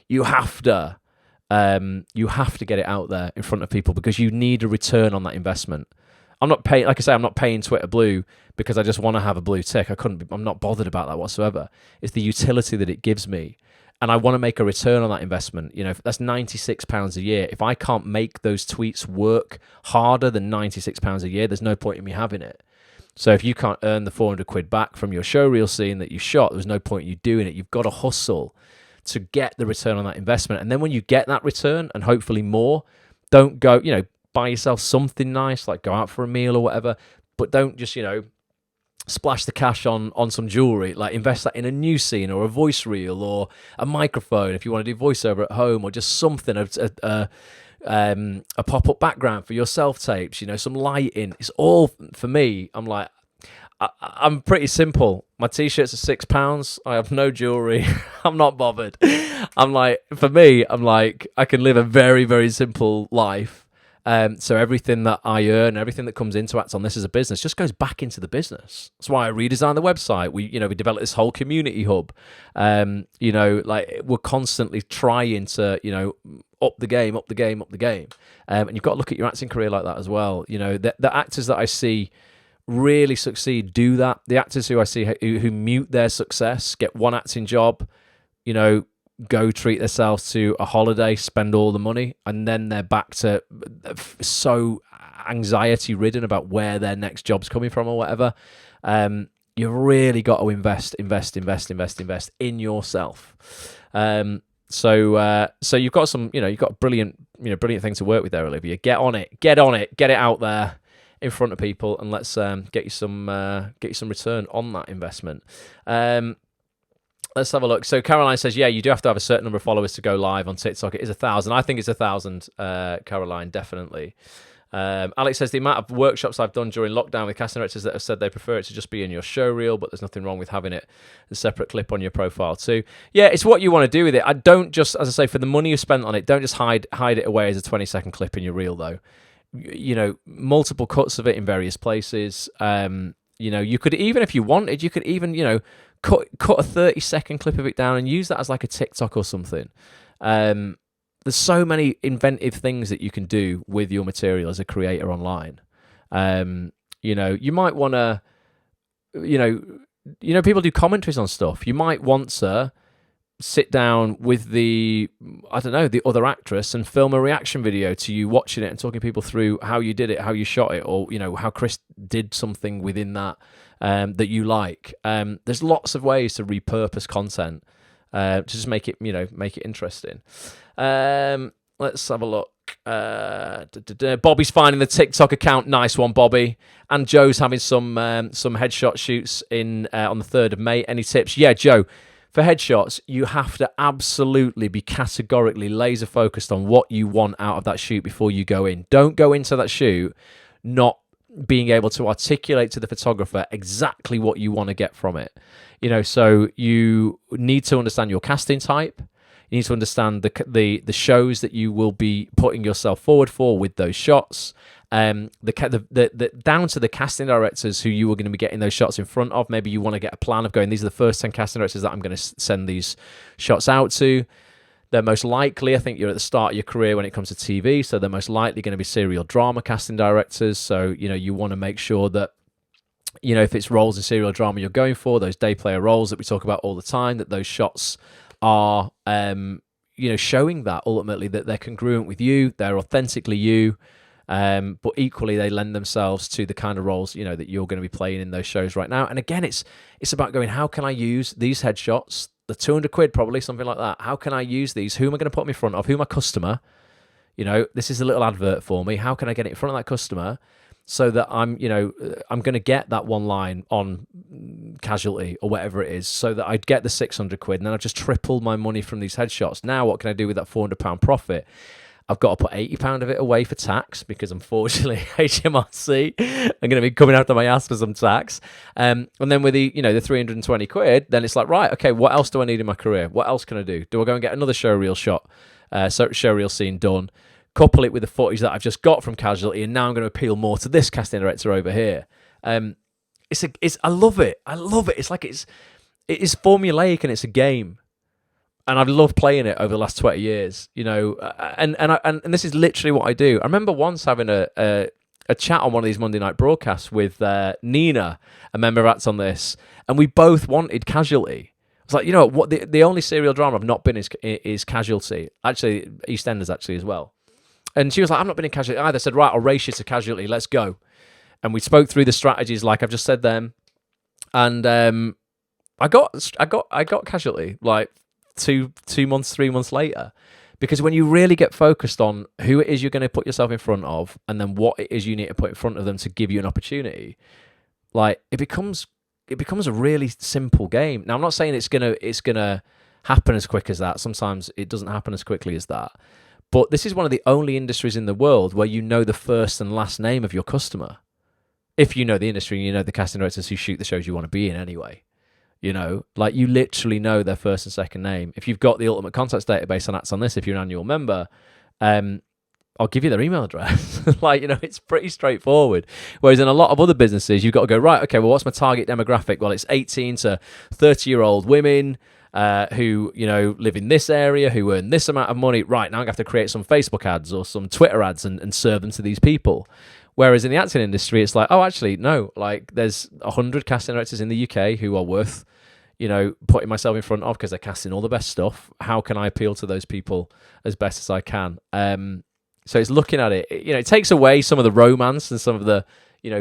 You have to get it out there in front of people because you need a return on that investment. I'm not paying Twitter Blue because I just want to have a blue tick. I'm not bothered about that whatsoever. It's the utility that it gives me. And I want to make a return on that investment. That's £96 a year. If I can't make those tweets work harder than £96 a year, there's no point in me having it. So if you can't earn the 400 quid back from your showreel scene that you shot, there's no point in you doing it. You've got to hustle to get the return on that investment. And then when you get that return, and hopefully more, don't go, buy yourself something nice, like go out for a meal or whatever, but don't just, splash the cash on some jewelry. Like invest that in a new scene or a voice reel or a microphone if you want to do voiceover at home, or just something, a pop-up background for your self-tapes, some lighting. It's all, for me, I'm like, I'm pretty simple. My t-shirts are £6. I have no jewelry. I'm not bothered. For me, I can live a very, very simple life. So everything that I earn, everything that comes into Act on this as a business just goes back into the business. That's why I redesigned the website. We developed this whole community hub. We're constantly trying to, up the game. And you've got to look at your acting career like that as well. The actors that I see really succeed do that. The actors who I see who mute their success, get one acting job, go treat themselves to a holiday, spend all the money, and then they're back to so anxiety ridden about where their next job's coming from or whatever. You've really got to invest in yourself. So you've got you've got brilliant thing to work with there, Olivia. Get on it, get it out there in front of people, and let's get you some return on that investment. Let's have a look. So Caroline says, yeah, you do have to have a certain number of followers to go live on TikTok. It is 1,000. I think it's 1,000, Caroline, definitely. Alex says, the amount of workshops I've done during lockdown with casting directors that have said they prefer it to just be in your show reel, but there's nothing wrong with having it a separate clip on your profile too. Yeah, it's what you want to do with it. I don't just, as I say, for the money you spent on it, don't just hide it away as a 20-second clip in your reel, though. Multiple cuts of it in various places. You could even, if you wanted, cut a 30-second clip of it down and use that as like a TikTok or something. There's so many inventive things that you can do with your material as a creator online. You might want to, people do commentaries on stuff. You might want to sit down with the other actress and film a reaction video to you watching it and talking people through how you did it, how you shot it, or how Chris did something within that that you like. There's lots of ways to repurpose content to just make it interesting. Let's have a look. Bobby's finding the TikTok account. Nice one, Bobby. And Joe's having some headshot shoots in on the 3rd of May. Any tips? Yeah, Joe. For headshots, you have to absolutely be categorically laser focused on what you want out of that shoot before you go in. Don't go into that shoot not being able to articulate to the photographer exactly what you want to get from it. So you need to understand your casting type. You need to understand the shows that you will be putting yourself forward for with those shots. The down to the casting directors who you are going to be getting those shots in front of. Maybe you want to get a plan of going, these are the first 10 casting directors that I'm going to send these shots out to. They're most likely, I think you're at the start of your career when it comes to TV, so they're most likely going to be serial drama casting directors. So, you want to make sure that, if it's roles in serial drama you're going for, those day player roles that we talk about all the time, that those shots are, showing that ultimately that they're congruent with you, they're authentically you. But equally they lend themselves to the kind of roles that you're going to be playing in those shows right now. And again, it's about going, how can I use these headshots, the 200 quid probably, something like that, how can I use these, who am I going to put me in front of, who my customer, this is a little advert for me, how can I get it in front of that customer so that I'm going to get that one line on Casualty or whatever it is, so that I'd get the 600 quid and then I've just tripled my money from these headshots. Now what can I do with that £400 profit? I've got to put £80 of it away for tax because unfortunately HMRC are going to be coming after my ass for some tax. And then with the 320 quid, then it's like, right, okay, what else do I need in my career? What else can I do? Do I go and get another showreel shot, showreel scene done, couple it with the footage that I've just got from Casualty, and now I'm going to appeal more to this casting director over here. I love it. I love it. It is formulaic and it's a game. And I've loved playing it over the last 20 years, and this is literally what I do. I remember once having a chat on one of these Monday night broadcasts with Nina, a member of Acts on This, and we both wanted Casualty. I was like, what the only serial drama I've not been is Casualty. Actually, EastEnders actually as well. And she was like, I've not been in Casualty either. I said, right, I'll race you to Casualty. Let's go. And we spoke through the strategies like I've just said them, and I got Casualty like 3 months later, because when you really get focused on who it is you're going to put yourself in front of and then what it is you need to put in front of them to give you an opportunity, like it becomes a really simple game. Now I'm not saying it's gonna happen as quick as that. Sometimes it doesn't happen as quickly as that, but this is one of the only industries in the world where the first and last name of your customer. if you know the industry and you know the casting directors who shoot the shows you want to be in anyway. Like you literally know their first and second name. If you've got the Ultimate Contacts database on Acts on This, if you're an annual member, I'll give you their email address. It's pretty straightforward. Whereas in a lot of other businesses, you've got to go, right, okay, well, what's my target demographic? Well, it's 18 to 30-year-old women who, live in this area, who earn this amount of money. Right, now I'm going to have to create some Facebook ads or some Twitter ads and serve them to these people. Whereas in the acting industry, it's like, oh, actually, no, like there's 100 casting directors in the UK who are worth, putting myself in front of because they're casting all the best stuff. How can I appeal to those people as best as I can? So it's looking at it, it takes away some of the romance and some of the,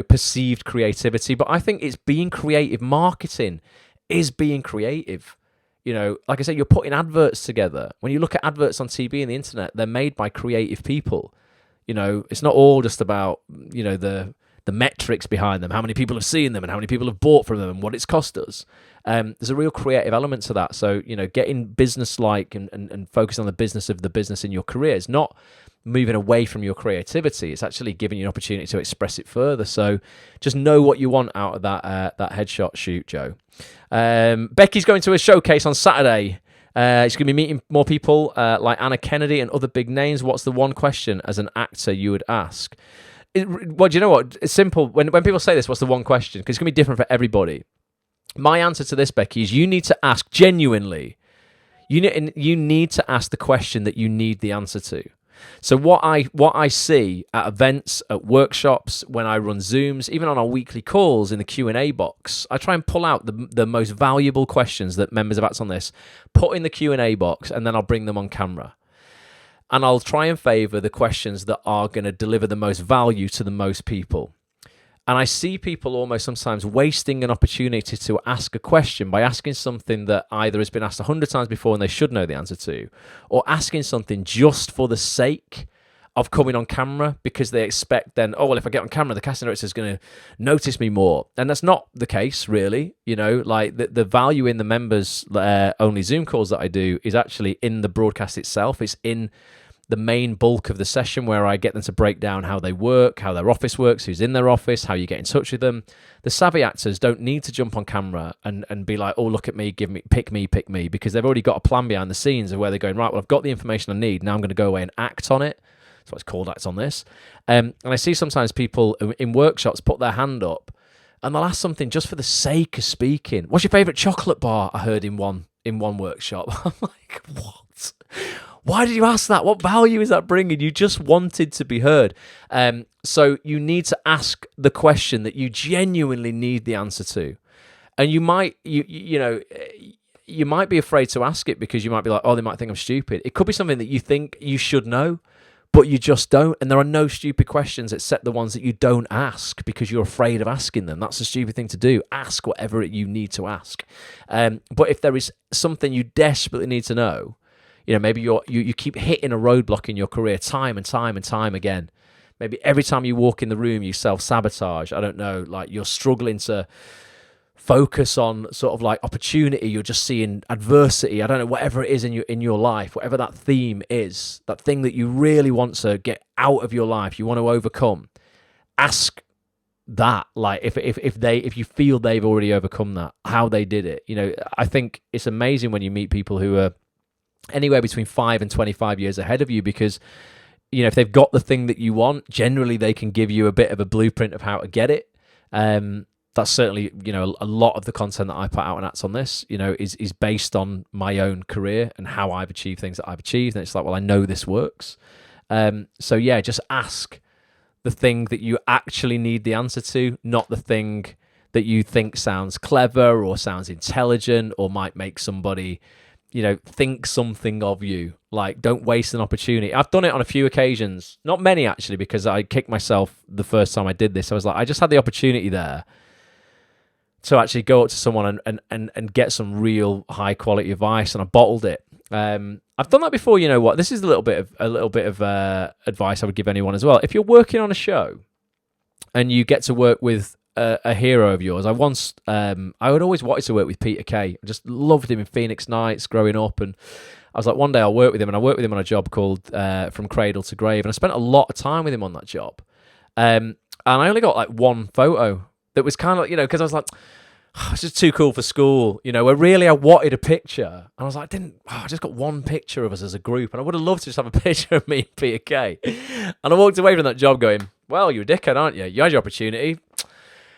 perceived creativity. But I think it's being creative. Marketing is being creative. Like I said, you're putting adverts together. When you look at adverts on TV and the internet, they're made by creative people. It's not all just about, the metrics behind them, how many people have seen them and how many people have bought from them and what it's cost us. There's a real creative element to that. So, getting business-like and focusing on the business of the business in your career is not moving away from your creativity. It's actually giving you an opportunity to express it further. So just know what you want out of that headshot shoot, Joe. Becky's going to a showcase on Saturday. She's going to be meeting more people like Anna Kennedy and other big names. What's the one question as an actor you would ask? Well, do you know what? It's simple. When people say this, what's the one question? Because it's going to be different for everybody. My answer to this, Becky, is you need to ask genuinely. You need to ask the question that you need the answer to. So what I see at events, at workshops, when I run Zooms, even on our weekly calls in the Q&A box, I try and pull out the most valuable questions that members of Acts on This put in the Q&A box, and then I'll bring them on camera. And I'll try and favour the questions that are going to deliver the most value to the most people. And I see people almost sometimes wasting an opportunity to ask a question by asking something that either has been asked 100 times before and they should know the answer to, or asking something just for the sake of coming on camera because they expect then, oh, well, if I get on camera, the casting director is going to notice me more. And that's not the case, really. Like the value in the members only Zoom calls that I do is actually in the broadcast itself. It's in the main bulk of the session where I get them to break down how they work, how their office works, who's in their office, how you get in touch with them. The savvy actors don't need to jump on camera and be like, oh, look at me, pick me, because they've already got a plan behind the scenes of where they're going, right, well, I've got the information I need. Now I'm going to go away and act on it. That's what it's called, Acts on This. And I see sometimes people in workshops put their hand up and they'll ask something just for the sake of speaking. What's your favourite chocolate bar? I heard in one workshop. I'm like, what? Why did you ask that? What value is that bringing? You just wanted to be heard. So you need to ask the question that you genuinely need the answer to. And you might be afraid to ask it because you might be like, oh, they might think I'm stupid. It could be something that you think you should know, but you just don't. And there are no stupid questions except the ones that you don't ask because you're afraid of asking them. That's a stupid thing to do. Ask whatever you need to ask. But if there is something you desperately need to know, maybe you keep hitting a roadblock in your career time and time and time again. Maybe every time you walk in the room, you self-sabotage. I don't know, like you're struggling to focus on sort of like opportunity. You're just seeing adversity. I don't know, whatever it is in your life, whatever that theme is, that thing that you really want to get out of your life, you want to overcome. Ask that, like if you feel they've already overcome that, how they did it. I think it's amazing when you meet people who are anywhere between 5 and 25 years ahead of you because, if they've got the thing that you want, generally they can give you a bit of a blueprint of how to get it. That's certainly, a lot of the content that I put out on Acts on This, is based on my own career and how I've achieved things that I've achieved. And it's like, well, I know this works. So yeah, just ask the thing that you actually need the answer to, not the thing that you think sounds clever or sounds intelligent or might make somebody think something of you. Like, don't waste an opportunity. I've done it on a few occasions, not many actually, because I kicked myself the first time I did this. I was like, I just had the opportunity there to actually go up to someone and get some real high quality advice, and I bottled it. I've done that before. You know what? This is a little bit of advice I would give anyone as well. If you're working on a show and you get to work with a hero of yours. I would always wanted to work with Peter Kay. I just loved him in Phoenix Nights growing up, and I was like, one day I'll work with him, and I worked with him on a job called From Cradle to Grave, and I spent a lot of time with him on that job. and I only got like one photo that was kind of, because I was like, it's just too cool for school, where really I wanted a picture. And I was like, I just got one picture of us as a group, and I would have loved to just have a picture of me and Peter Kay. And I walked away from that job going, well, you're a dickhead, aren't you? You had your opportunity,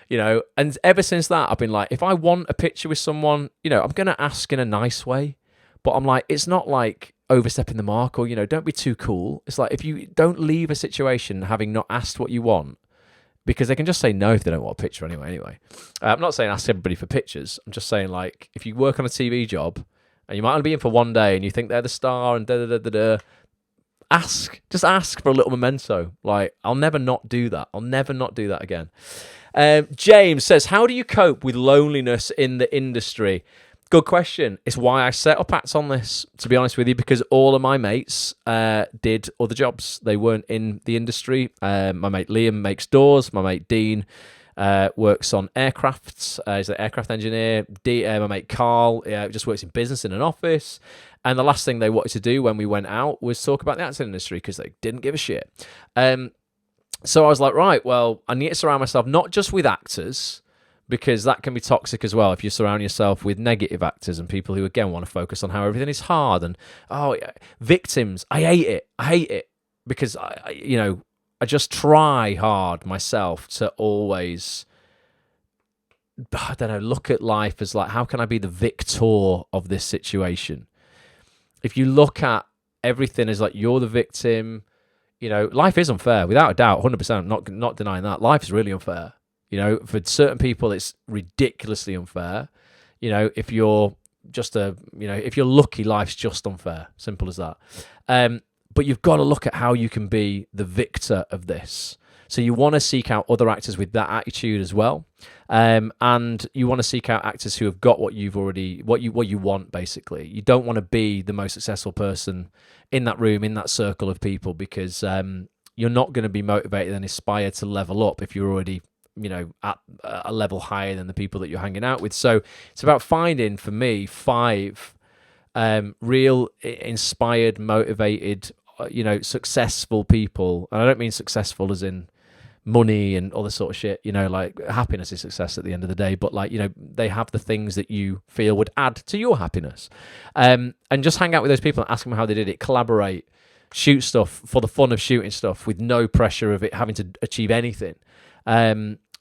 and ever since that, I've been like, if I want a picture with someone, I'm going to ask in a nice way, but I'm like, it's not like overstepping the mark or, don't be too cool. It's like, if you don't leave a situation having not asked what you want, because they can just say no if they don't want a picture anyway. I'm not saying ask everybody for pictures. I'm just saying, like, if you work on a TV job and you might only be in for one day and you think they're the star and just ask for a little memento. Like, I'll never not do that. I'll never not do that again. James says, how do you cope with loneliness in the industry? Good question. It's why I set up Acts on this, to be honest with you, because all of my mates did other jobs. They weren't in the industry. My mate Liam makes doors. My mate Dean works on aircrafts. He's an aircraft engineer. My mate Carl just works in business in an office. And the last thing they wanted to do when we went out was talk about the acting industry because they didn't give a shit. So I was like, right, well, I need to surround myself not just with actors, because that can be toxic as well if you surround yourself with negative actors and people who, again, want to focus on how everything is hard and, victims. I hate it because, I just try hard myself to always, look at life as like, how can I be the victor of this situation? If you look at everything as like, you're the victim, life is unfair, without a doubt, 100%, not denying that. Life is really unfair. For certain people, it's ridiculously unfair. If you're just if you're lucky, life's just unfair. Simple as that. But you've got to look at how you can be the victor of this. So you want to seek out other actors with that attitude as well. And you want to seek out actors who have got what you want, basically. You don't want to be the most successful person in that room, in that circle of people, because you're not going to be motivated and inspired to level up if you're already at a level higher than the people that you're hanging out with. So it's about finding, for me, 5 real inspired, motivated, successful people. And I don't mean successful as in money and all this sort of shit, like happiness is success at the end of the day, but like, they have the things that you feel would add to your happiness. And just hang out with those people and ask them how they did it, collaborate, shoot stuff for the fun of shooting stuff with no pressure of it having to achieve anything.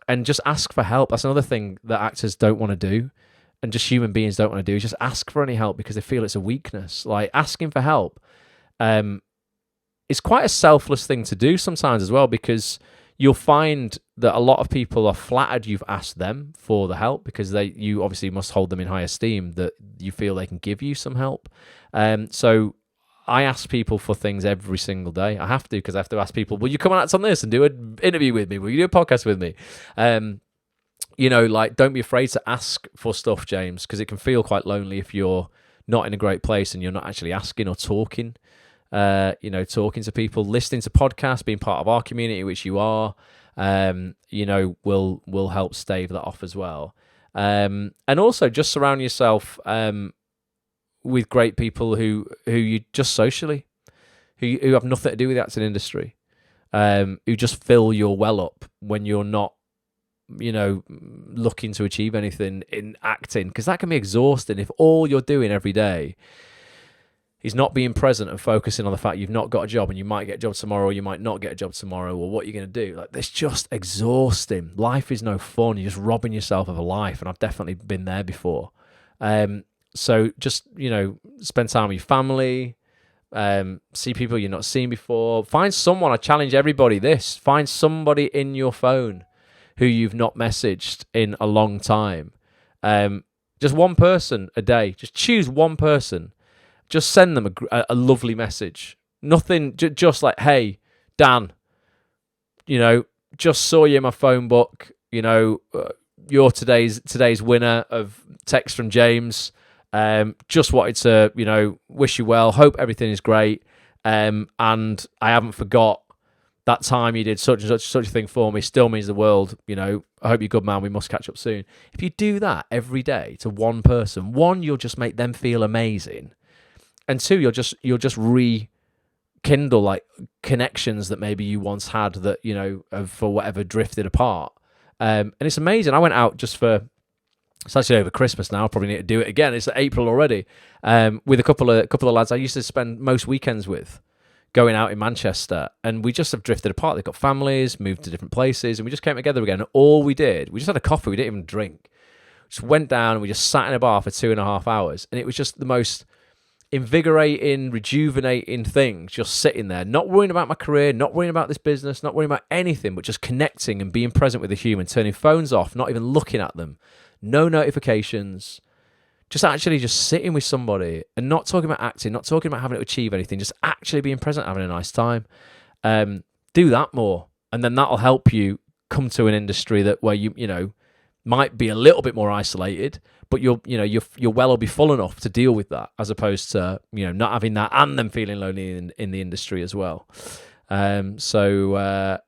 And just ask for help. That's another thing that actors don't want to do, and just human beings don't want to do, is just ask for any help because they feel it's a weakness. Like, asking for help is quite a selfless thing to do sometimes as well, because you'll find that a lot of people are flattered you've asked them for the help, because you obviously must hold them in high esteem, that you feel they can give you some help. So I ask people for things every single day. I have to, because I have to ask people, will you come and act on this and do an interview with me? Will you do a podcast with me? Don't be afraid to ask for stuff, James, because it can feel quite lonely if you're not in a great place and you're not actually asking or talking, talking to people, listening to podcasts, being part of our community, which you are, will help stave that off as well. And also just surround yourself, with great people who you just socially, who have nothing to do with the acting industry, who just fill your well up when you're not, looking to achieve anything in acting, because that can be exhausting if all you're doing every day is not being present and focusing on the fact you've not got a job and you might get a job tomorrow or you might not get a job tomorrow, or what you're going to do. Like, it's just exhausting. Life is no fun. You're just robbing yourself of a life, and I've definitely been there before. So just, spend time with your family, see people you're not seen before. Find someone, I challenge everybody this, find somebody in your phone who you've not messaged in a long time. Just one person a day. Just choose one person. Just send them a lovely message. Nothing, just like, hey, Dan, just saw you in my phone book, you're today's winner of text from James. Just wanted to, wish you well. Hope everything is great. And I haven't forgot that time you did such and such a thing for me. Still means the world. I hope you're good, man. We must catch up soon. If you do that every day to one person, one, you'll just make them feel amazing, and two, you'll just rekindle rekindle like connections that maybe you once had that, you know, have for whatever drifted apart. And it's amazing. I went out just for, it's actually over Christmas now. I probably need to do it again. It's April already. With a couple of lads I used to spend most weekends with, going out in Manchester, and we just have drifted apart. They've got families, moved to different places, and we just came together again. And all we did, we just had a coffee. We didn't even drink. Just went down and we just sat in a bar for 2.5 hours, and it was just the most invigorating, rejuvenating thing, just sitting there, not worrying about my career, not worrying about this business, not worrying about anything, but just connecting and being present with the human, turning phones off, not even looking at them, no notifications, just actually just sitting with somebody and not talking about acting, not talking about having to achieve anything, just actually being present, having a nice time. Do that more, and then that'll help you come to an industry that where you know might be a little bit more isolated, but your well will be full enough to deal with that, as opposed to, you know, not having that and then feeling lonely in the industry as well. So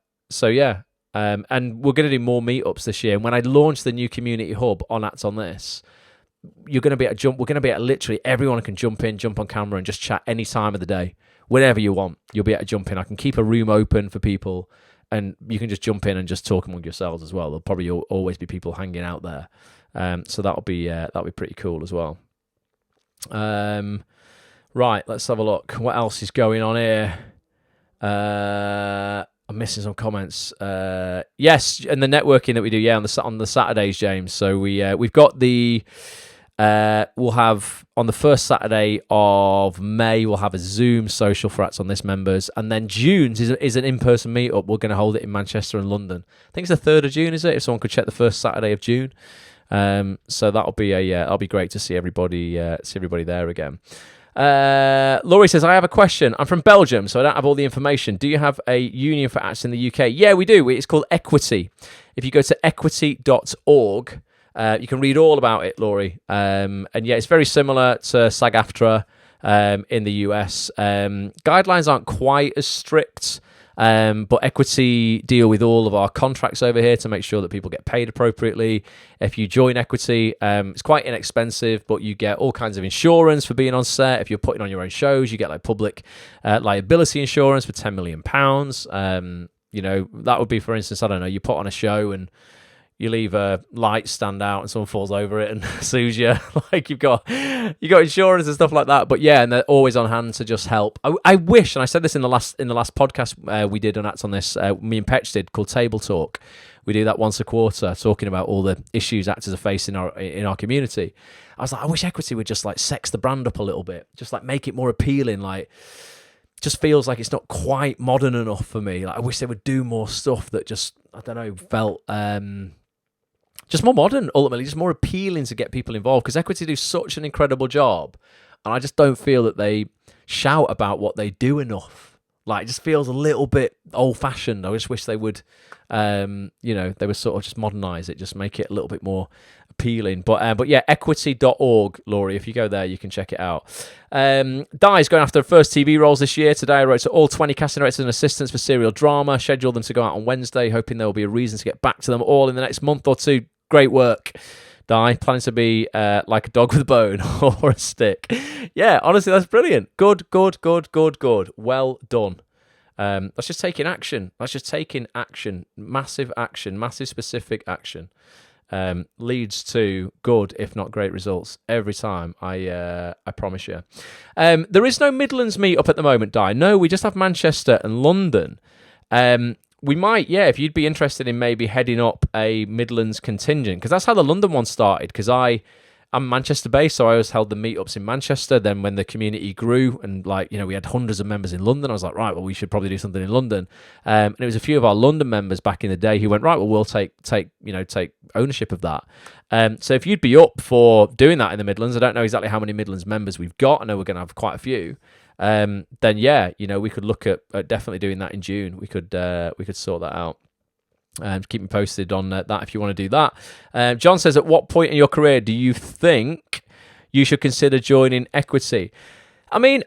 yeah. And we're going to do more meetups this year. And when I launch the new community hub on Act on This, you're going to be able to jump. We're going to be able to literally everyone can jump in, jump on camera, and just chat any time of the day, whenever you want. You'll be able to jump in. I can keep a room open for people, and you can just jump in and just talk among yourselves as well. There'll probably always be people hanging out there, so that'll be pretty cool as well. Right, let's have a look. What else is going on here? I'm missing some comments. Yes, and the networking that we do, on the Saturdays, James. So we've got the we'll have on the first Saturday of May, we'll have a Zoom social for Acts on This members, and then June is an in-person meetup. We're going to hold it in Manchester and London. I think it's the 3rd of June, is it? If someone could check the first Saturday of June. So that'll be that'll be great to see everybody there again. Laurie says, I have a question. I'm from Belgium, so I don't have all the information. Do you have a union for acts in the UK? Yeah, we do. It's called Equity. If you go to equity.org, you can read all about it, Laurie. And yeah, it's very similar to SAG-AFTRA in the US. Guidelines aren't quite as strict, but Equity deal with all of our contracts over here to make sure that people get paid appropriately. If you join Equity, it's quite inexpensive, but you get all kinds of insurance for being on set. If you're putting on your own shows, you get like public liability insurance for £10 million. You know, that would be, for instance, I don't know, you put on a show and you leave a light stand out and someone falls over it and sues you. Like you got insurance and stuff like that. But yeah, and they're always on hand to just help. I wish, and I said this in the last podcast we did on Acts on This, me and Petch did, called Table Talk. We do that once a quarter, talking about all the issues actors are facing in our community. I was like, I wish Equity would just like sex the brand up a little bit, just like make it more appealing. Like, just feels like it's not quite modern enough for me. Like, I wish they would do more stuff that just, I don't know, felt just more modern, ultimately, just more appealing to get people involved, because Equity do such an incredible job, and I just don't feel that they shout about what they do enough. Like, it just feels a little bit old-fashioned. I just wish they would, they would sort of just modernise it, just make it a little bit more appealing. But yeah, equity.org, Laurie, if you go there, you can check it out. Di's going after first TV roles this year. Today I wrote to all 20 casting directors and assistants for serial drama, scheduled them to go out on Wednesday, hoping there will be a reason to get back to them all in the next month or two. Great work, Di. Planning to be like a dog with a bone or a stick. Yeah, honestly, that's brilliant. Good. Well done. That's just taking action. Massive action, massive specific action. Leads to good, if not great, results every time. I promise you. There is no Midlands meet-up at the moment, Di. No, we just have Manchester and London. We might, if you'd be interested in maybe heading up a Midlands contingent, because that's how the London one started, because I'm Manchester based, so I always held the meetups in Manchester. Then when the community grew and we had hundreds of members in London, I was like, right, well, we should probably do something in London. And it was a few of our London members back in the day who went, right, well, we'll take ownership of that. So if you'd be up for doing that in the Midlands, I don't know exactly how many Midlands members we've got. I know we're going to have quite a few. Then we could look at definitely doing that in June. We could sort that out. Keep me posted on that if you want to do that. John says, at what point in your career do you think you should consider joining Equity? I mean,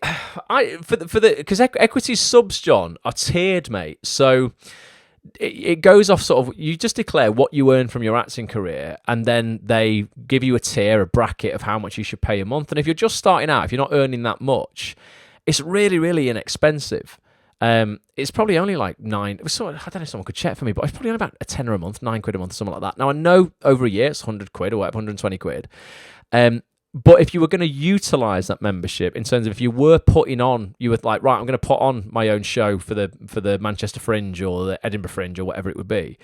because Equity subs, John, are tiered, mate. So it goes off sort of, you just declare what you earn from your acting career, and then they give you a tier, a bracket of how much you should pay a month. And if you're just starting out, if you're not earning that much, It's really, really inexpensive. It's probably only like I don't know if someone could check for me, but it's probably only about a tenner a month, £9 a month, something like that. Now I know over a year it's £100 or whatever, £120. But if you were going to utilise that membership in terms of if you were putting on, you were like, right, I'm going to put on my own show for the Manchester Fringe or the Edinburgh Fringe or whatever it would be,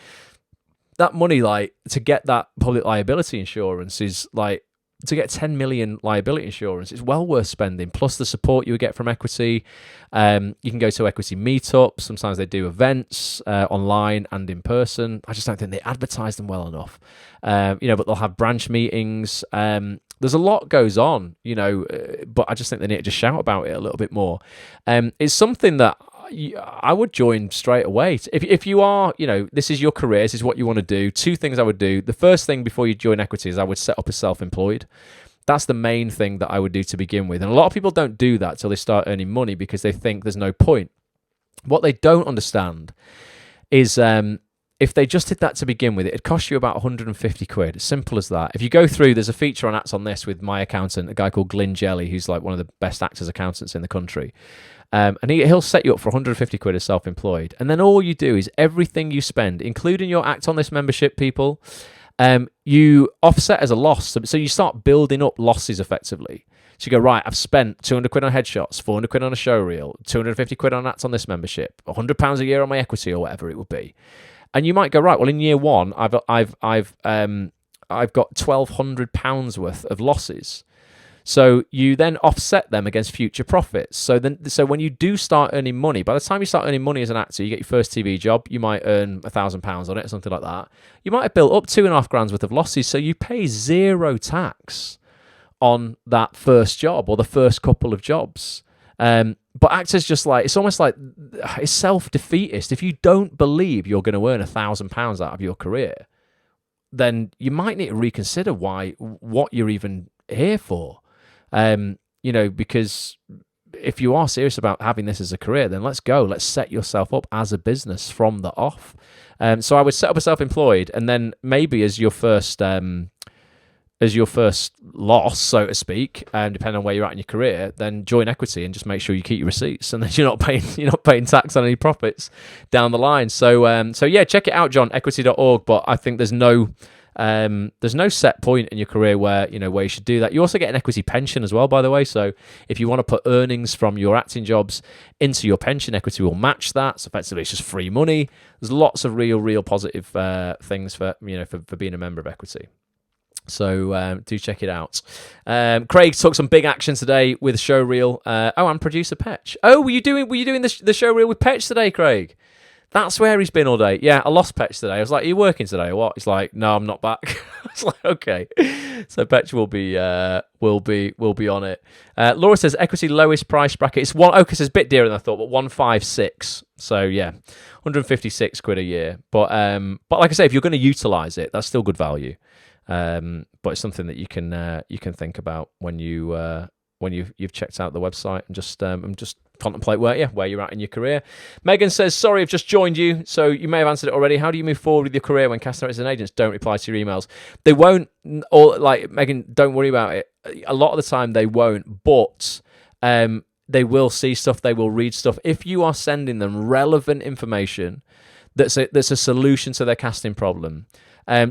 that money, like, to get that public liability insurance is like, to get 10 million liability insurance, it's well worth spending. Plus the support you would get from Equity. You can go to Equity meetups. Sometimes they do events online and in person. I just don't think they advertise them well enough. But they'll have branch meetings. There's a lot goes on, but I just think they need to just shout about it a little bit more. It's something that I would join straight away. If you are, this is your career, this is what you want to do. Two things I would do. The first thing before you join Equity is I would set up as self-employed. That's the main thing that I would do to begin with. And a lot of people don't do that till they start earning money because they think there's no point. What they don't understand is if they just did that to begin with, it'd cost you about £150. As simple as that. If you go through, there's a feature on Acts on This with my accountant, a guy called Glyn Jelly, who's like one of the best actors accountants in the country. And he'll set you up for £150 as self-employed. And then all you do is everything you spend, including your Act on This membership, people, you offset as a loss. So you start building up losses effectively. So you go, right, I've spent £200 on headshots, £400 on a show reel, £250 on Act on This membership, £100 a year on my Equity or whatever it would be. And you might go, right, well, in year one, I've got £1,200 worth of losses. So you then offset them against future profits. So when you do start earning money, by the time you start earning money as an actor, you get your first TV job, you might earn £1,000 on it or something like that. You might have built up £2,500 worth of losses, so you pay zero tax on that first job or the first couple of jobs. But actors just like, it's almost like it's self-defeatist. If you don't believe you're going to earn £1,000 out of your career, then you might need to reconsider what you're even here for. Because if you are serious about having this as a career, then let's set yourself up as a business from the off. So I would set up a self-employed, and then maybe as your first loss, so to speak, depending on where you're at in your career, then join Equity and just make sure you keep your receipts, and then you're not paying tax on any profits down the line. So yeah, check it out, John, equity.org. But I think there's no set point in your career where you should do that. You also get an Equity pension as well, by the way. So if you want to put earnings from your acting jobs into your pension, Equity will match that. So effectively, it's just free money. There's lots of real positive things for being a member of Equity. So do check it out. Craig took some big action today with show reel. And producer Petch. Oh, were you doing the show reel with Petch today, Craig? That's where he's been all day. Yeah, I lost Petch today. I was like, "Are you working today or what?" He's like, "No, I'm not back." I was like, "Okay." So Petch will be on it. Laura says Equity lowest price bracket. It's one. Okay, so it's a bit dearer than I thought, but 156. So yeah, £156 a year. But like I say, if you're going to utilise it, that's still good value. But it's something that you can think about when you've checked out the website and just contemplate where you're at in your career. Megan says, sorry, I've just joined you, so you may have answered it already. How do you move forward with your career when casting directors and agents don't reply to your emails? They won't, or like, Megan, don't worry about it. A lot of the time they won't, but they will see stuff, they will read stuff. If you are sending them relevant information that's a solution to their casting problem.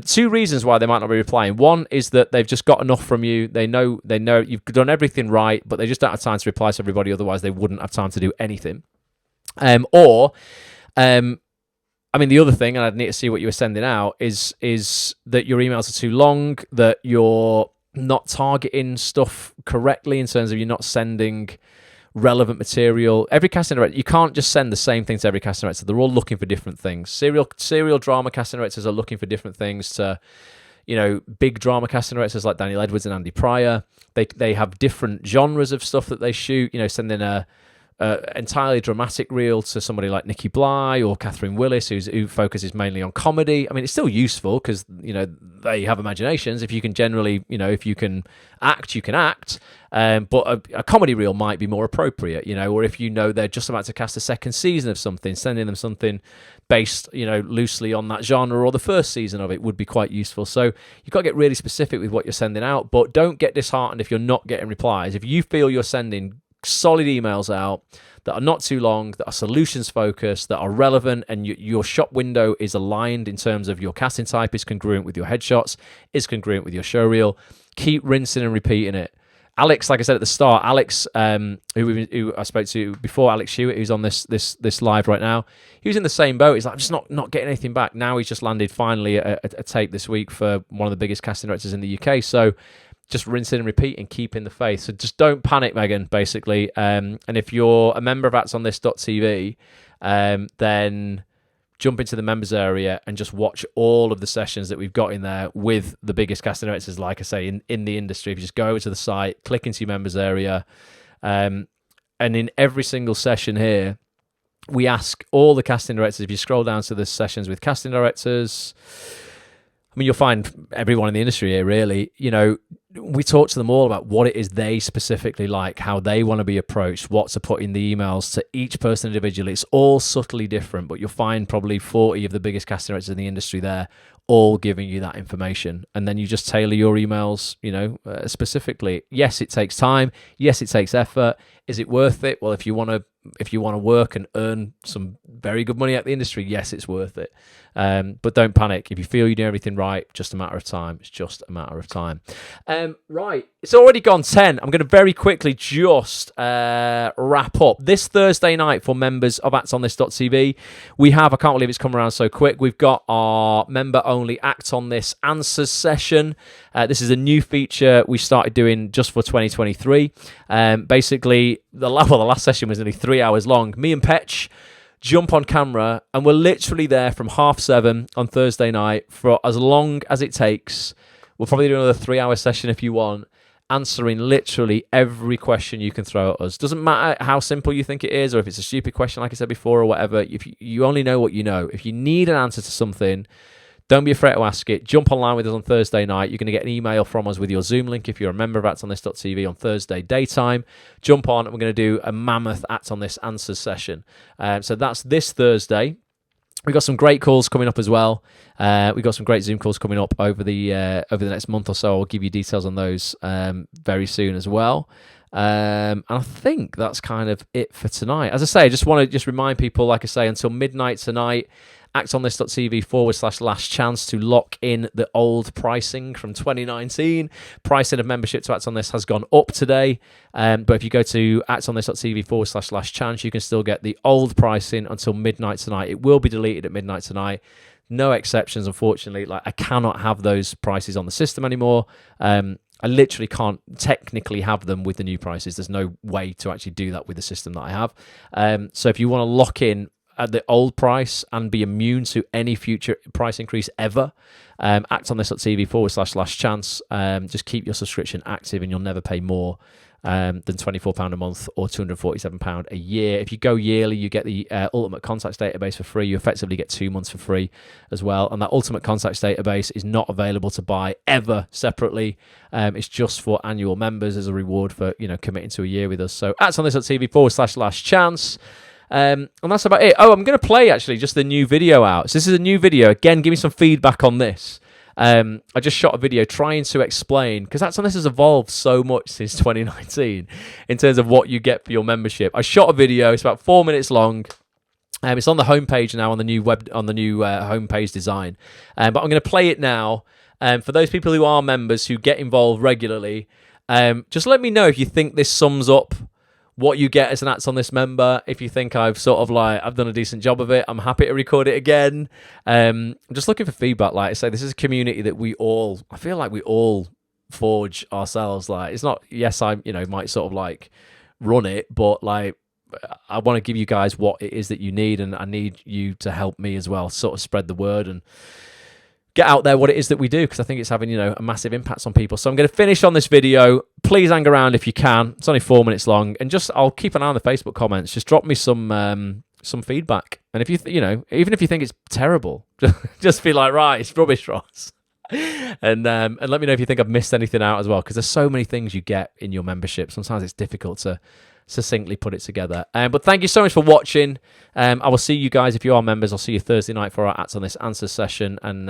Two reasons why they might not be replying. One is that they've just got enough from you. They know you've done everything right, but they just don't have time to reply to everybody. Otherwise, they wouldn't have time to do anything. The other thing, and I'd need to see what you were sending out, is that your emails are too long, that you're not targeting stuff correctly in terms of you're not sending relevant material. Every casting director, you can't just send the same thing to every casting director. They're all looking for different things. Serial drama casting directors are looking for different things to, big drama casting directors like Daniel Edwards and Andy Pryor. They have different genres of stuff that they shoot. Sending a entirely dramatic reel to somebody like Nikki Bly or Catherine Willis, who focuses mainly on comedy. I mean, it's still useful because they have imaginations. If you can generally, if you can act, you can act. But a comedy reel might be more appropriate, or if they're just about to cast a second season of something, sending them something based, loosely on that genre or the first season of it would be quite useful. So you've got to get really specific with what you're sending out, but don't get disheartened if you're not getting replies. If you feel you're sending solid emails out that are not too long, that are solutions focused, that are relevant, and your shop window is aligned in terms of your casting type is congruent with your headshots, is congruent with your showreel. Keep rinsing and repeating it. Alex, like I said at the start, Alex, who I spoke to before, Alex Hewitt, who's on this live right now, he was in the same boat. He's like, I'm just not getting anything back. Now he's just landed finally a tape this week for one of the biggest casting directors in the UK. So just rinsing and repeating, keeping the faith. So just don't panic, Megan, basically. And if you're a member of actsonthis.tv, then jump into the members area and just watch all of the sessions that we've got in there with the biggest casting directors, like I say, in the industry. If you just go over to the site, click into your members area, and in every single session here, we ask all the casting directors, if you scroll down to the sessions with casting directors, I mean, you'll find everyone in the industry here, really. You know, we talk to them all about what it is they specifically like, how they want to be approached, what to put in the emails to each person individually. It's all subtly different, but you'll find probably 40 of the biggest casting directors in the industry there, all giving you that information. And then you just tailor your emails, you know, specifically. Yes, it takes time. Yes, it takes effort. Is it worth it? Well, if you want to work and earn some very good money at the industry, yes, it's worth it. But don't panic. If you feel you do everything right, just a matter of time. It's just a matter of time. Right. It's already gone 10. I'm going to very quickly just wrap up. This Thursday night for members of actsonthis.tv, we have, I can't believe it's come around so quick, we've got our member-only Act On This Answers session. This is a new feature we started doing just for 2023. Basically, the last session was nearly 3 hours long. Me and Petch jump on camera, and we're literally there from 7:30 on Thursday night for as long as it takes. We'll probably do another 3 hour session if you want, answering literally every question you can throw at us. Doesn't matter how simple you think it is, or if it's a stupid question, like I said before, or whatever. If you only know what you know. If you need an answer to something, don't be afraid to ask it. Jump online with us on Thursday night. You're going to get an email from us with your Zoom link if you're a member of actsonthis.tv on Thursday daytime. Jump on, and we're going to do a mammoth Act On This Answers session. So that's this Thursday. We've got some great calls coming up as well. We've got some great Zoom calls coming up over the next month or so. I'll give you details on those very soon as well. And I think that's kind of it for tonight. As I say, I just want to remind people, like I say, until midnight tonight, actsonthis.tv/last chance to lock in the old pricing from 2019. Pricing of membership to Act On This has gone up today. But if you go to actsonthis.tv/last chance, you can still get the old pricing until midnight tonight. It will be deleted at midnight tonight. No exceptions, unfortunately. Like, I cannot have those prices on the system anymore. I literally can't technically have them with the new prices. There's no way to actually do that with the system that I have. So if you want to lock in at the old price and be immune to any future price increase ever, actsonthis.tv/last chance. Just keep your subscription active and you'll never pay more than £24 a month or £247 a year. If you go yearly, you get the Ultimate Contacts database for free. You effectively get 2 months for free as well. And that Ultimate Contacts database is not available to buy ever separately. It's just for annual members as a reward for, you know, committing to a year with us. So actsonthis.tv/last chance. And that's about it. Oh, I'm going to play actually just the new video out. So this is a new video. Again, give me some feedback on this. I just shot a video trying to explain, because Act On This has evolved so much since 2019 in terms of what you get for your membership. I shot a video. It's about 4 minutes long. It's on the homepage now, on the new homepage design. But I'm going to play it now. For those people who are members who get involved regularly, just let me know if you think this sums up what you get as an Act On This member. If you think I've done a decent job of it, I'm happy to record it again. I'm just looking for feedback. Like I say, this is a community that I feel like we all forge ourselves. Like, it's not, yes, I might sort of like run it, but like, I want to give you guys what it is that you need, and I need you to help me as well, sort of spread the word and get out there what it is that we do, because I think it's having, a massive impact on people. So I'm going to finish on this video. Please hang around if you can. It's only 4 minutes long, and I'll keep an eye on the Facebook comments. Just drop me some feedback, and if even if you think it's terrible, just be like, right, it's rubbish, Ross. And let me know if you think I've missed anything out as well, because there's so many things you get in your membership. Sometimes it's difficult to succinctly put it together. But thank you so much for watching. I will see you guys, if you are members, I'll see you Thursday night for our Act On This Answers session. And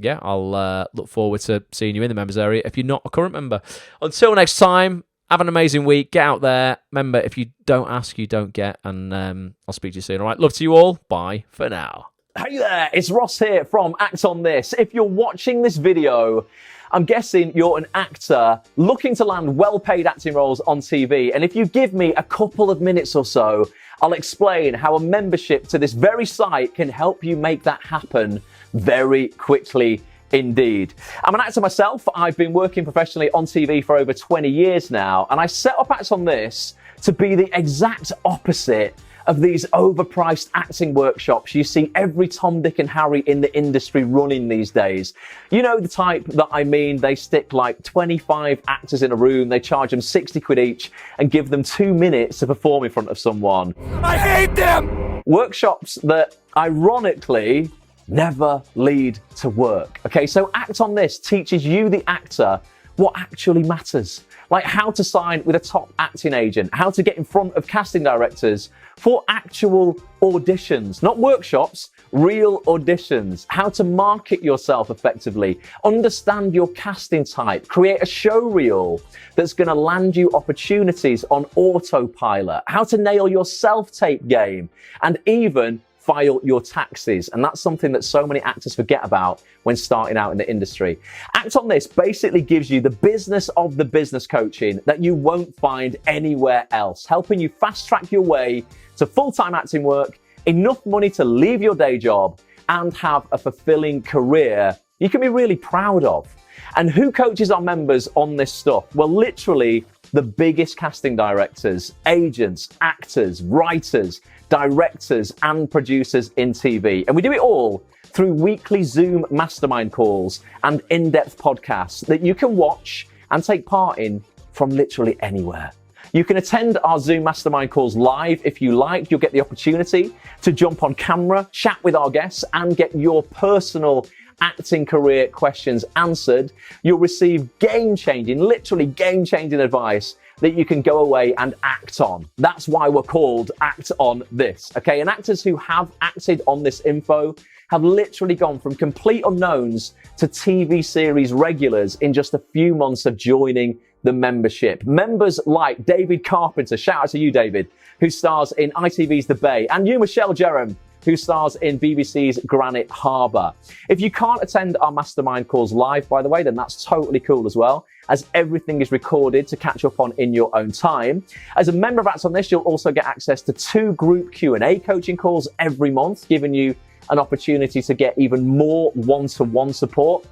I'll look forward to seeing you in the members area if you're not a current member. Until next time, Have an amazing week. Get out there. Remember, if you don't ask, you don't get. And I'll speak to you soon. All right. Love to you all. Bye for now. Hey there. It's Ross here from Act On This. If you're watching this video, I'm guessing you're an actor looking to land well-paid acting roles on TV. And if you give me a couple of minutes or so, I'll explain how a membership to this very site can help you make that happen very quickly indeed. I'm an actor myself. I've been working professionally on TV for over 20 years now, and I set up Act On This to be the exact opposite of these overpriced acting workshops you see every Tom, Dick and Harry in the industry running these days. You know the type that I mean. They stick like 25 actors in a room, they charge them 60 quid each and give them 2 minutes to perform in front of someone. I hate them! Workshops that, ironically, never lead to work. Okay, so Act On This teaches you, the actor, what actually matters. Like how to sign with a top acting agent, how to get in front of casting directors for actual auditions, not workshops, real auditions, how to market yourself effectively, understand your casting type, create a show reel that's going to land you opportunities on autopilot, how to nail your self-tape game, and even file your taxes. And that's something that so many actors forget about when starting out in the industry. Act On This basically gives you the business of the business coaching that you won't find anywhere else, helping you fast track your way to full-time acting work, enough money to leave your day job, and have a fulfilling career you can be really proud of. And who coaches our members on this stuff? Well, literally the biggest casting directors, agents, actors, writers, directors and producers in TV. And we do it all through weekly Zoom mastermind calls and in-depth podcasts that you can watch and take part in from literally anywhere. You can attend our Zoom mastermind calls live if you like. You'll get the opportunity to jump on camera, chat with our guests, and get your personal acting career questions answered. You'll receive game-changing, literally game-changing advice that you can go away and act on. That's why we're called Act On This, okay? And actors who have acted on this info have literally gone from complete unknowns to TV series regulars in just a few months of joining the membership. Members like David Carpenter, shout out to you, David, who stars in ITV's The Bay, and you, Michelle Jerram, who stars in BBC's Granite Harbour. If you can't attend our mastermind calls live, by the way, then that's totally cool as well, as everything is recorded to catch up on in your own time. As a member of Act On This, you'll also get access to 2 group Q&A coaching calls every month, giving you an opportunity to get even more one-to-one support.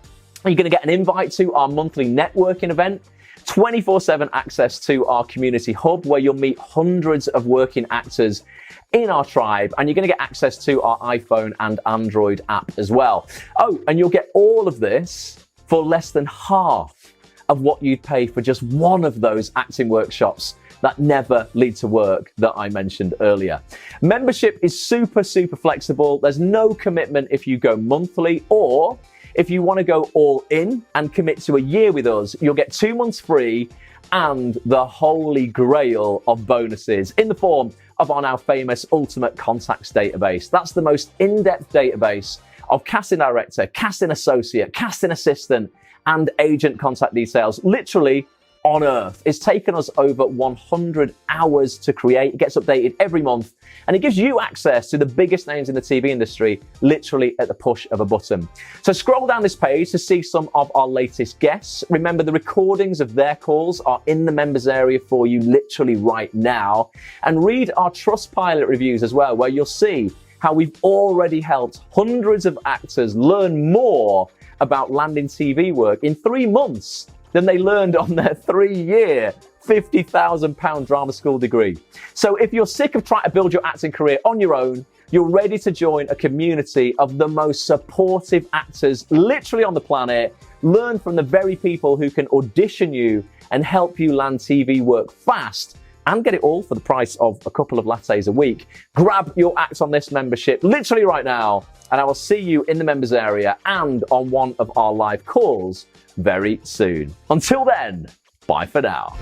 You're going to get an invite to our monthly networking event, 24/7 access to our community hub, where you'll meet hundreds of working actors in our tribe, and you're going to get access to our iPhone and Android app as well. Oh, and you'll get all of this for less than half of what you'd pay for just one of those acting workshops that never lead to work that I mentioned earlier. Membership is super, super flexible. There's no commitment if you go monthly, or if you want to go all in and commit to a year with us, you'll get 2 months free and the holy grail of bonuses in the form of our now famous Ultimate Contacts database. That's the most in-depth database of casting director, casting associate, casting assistant, and agent contact details, literally on earth. It's taken us over 100 hours to create. It gets updated every month, and it gives you access to the biggest names in the TV industry, literally at the push of a button. So scroll down this page to see some of our latest guests. Remember, the recordings of their calls are in the members area for you literally right now. And read our Trustpilot reviews as well, where you'll see how we've already helped hundreds of actors learn more about landing TV work in 3 months than they learned on their 3-year, £50,000 drama school degree. So if you're sick of trying to build your acting career on your own, you're ready to join a community of the most supportive actors literally on the planet, learn from the very people who can audition you and help you land TV work fast, and get it all for the price of a couple of lattes a week. Grab your Act On This membership literally right now, and I will see you in the members area and on one of our live calls very soon. Until then, bye for now.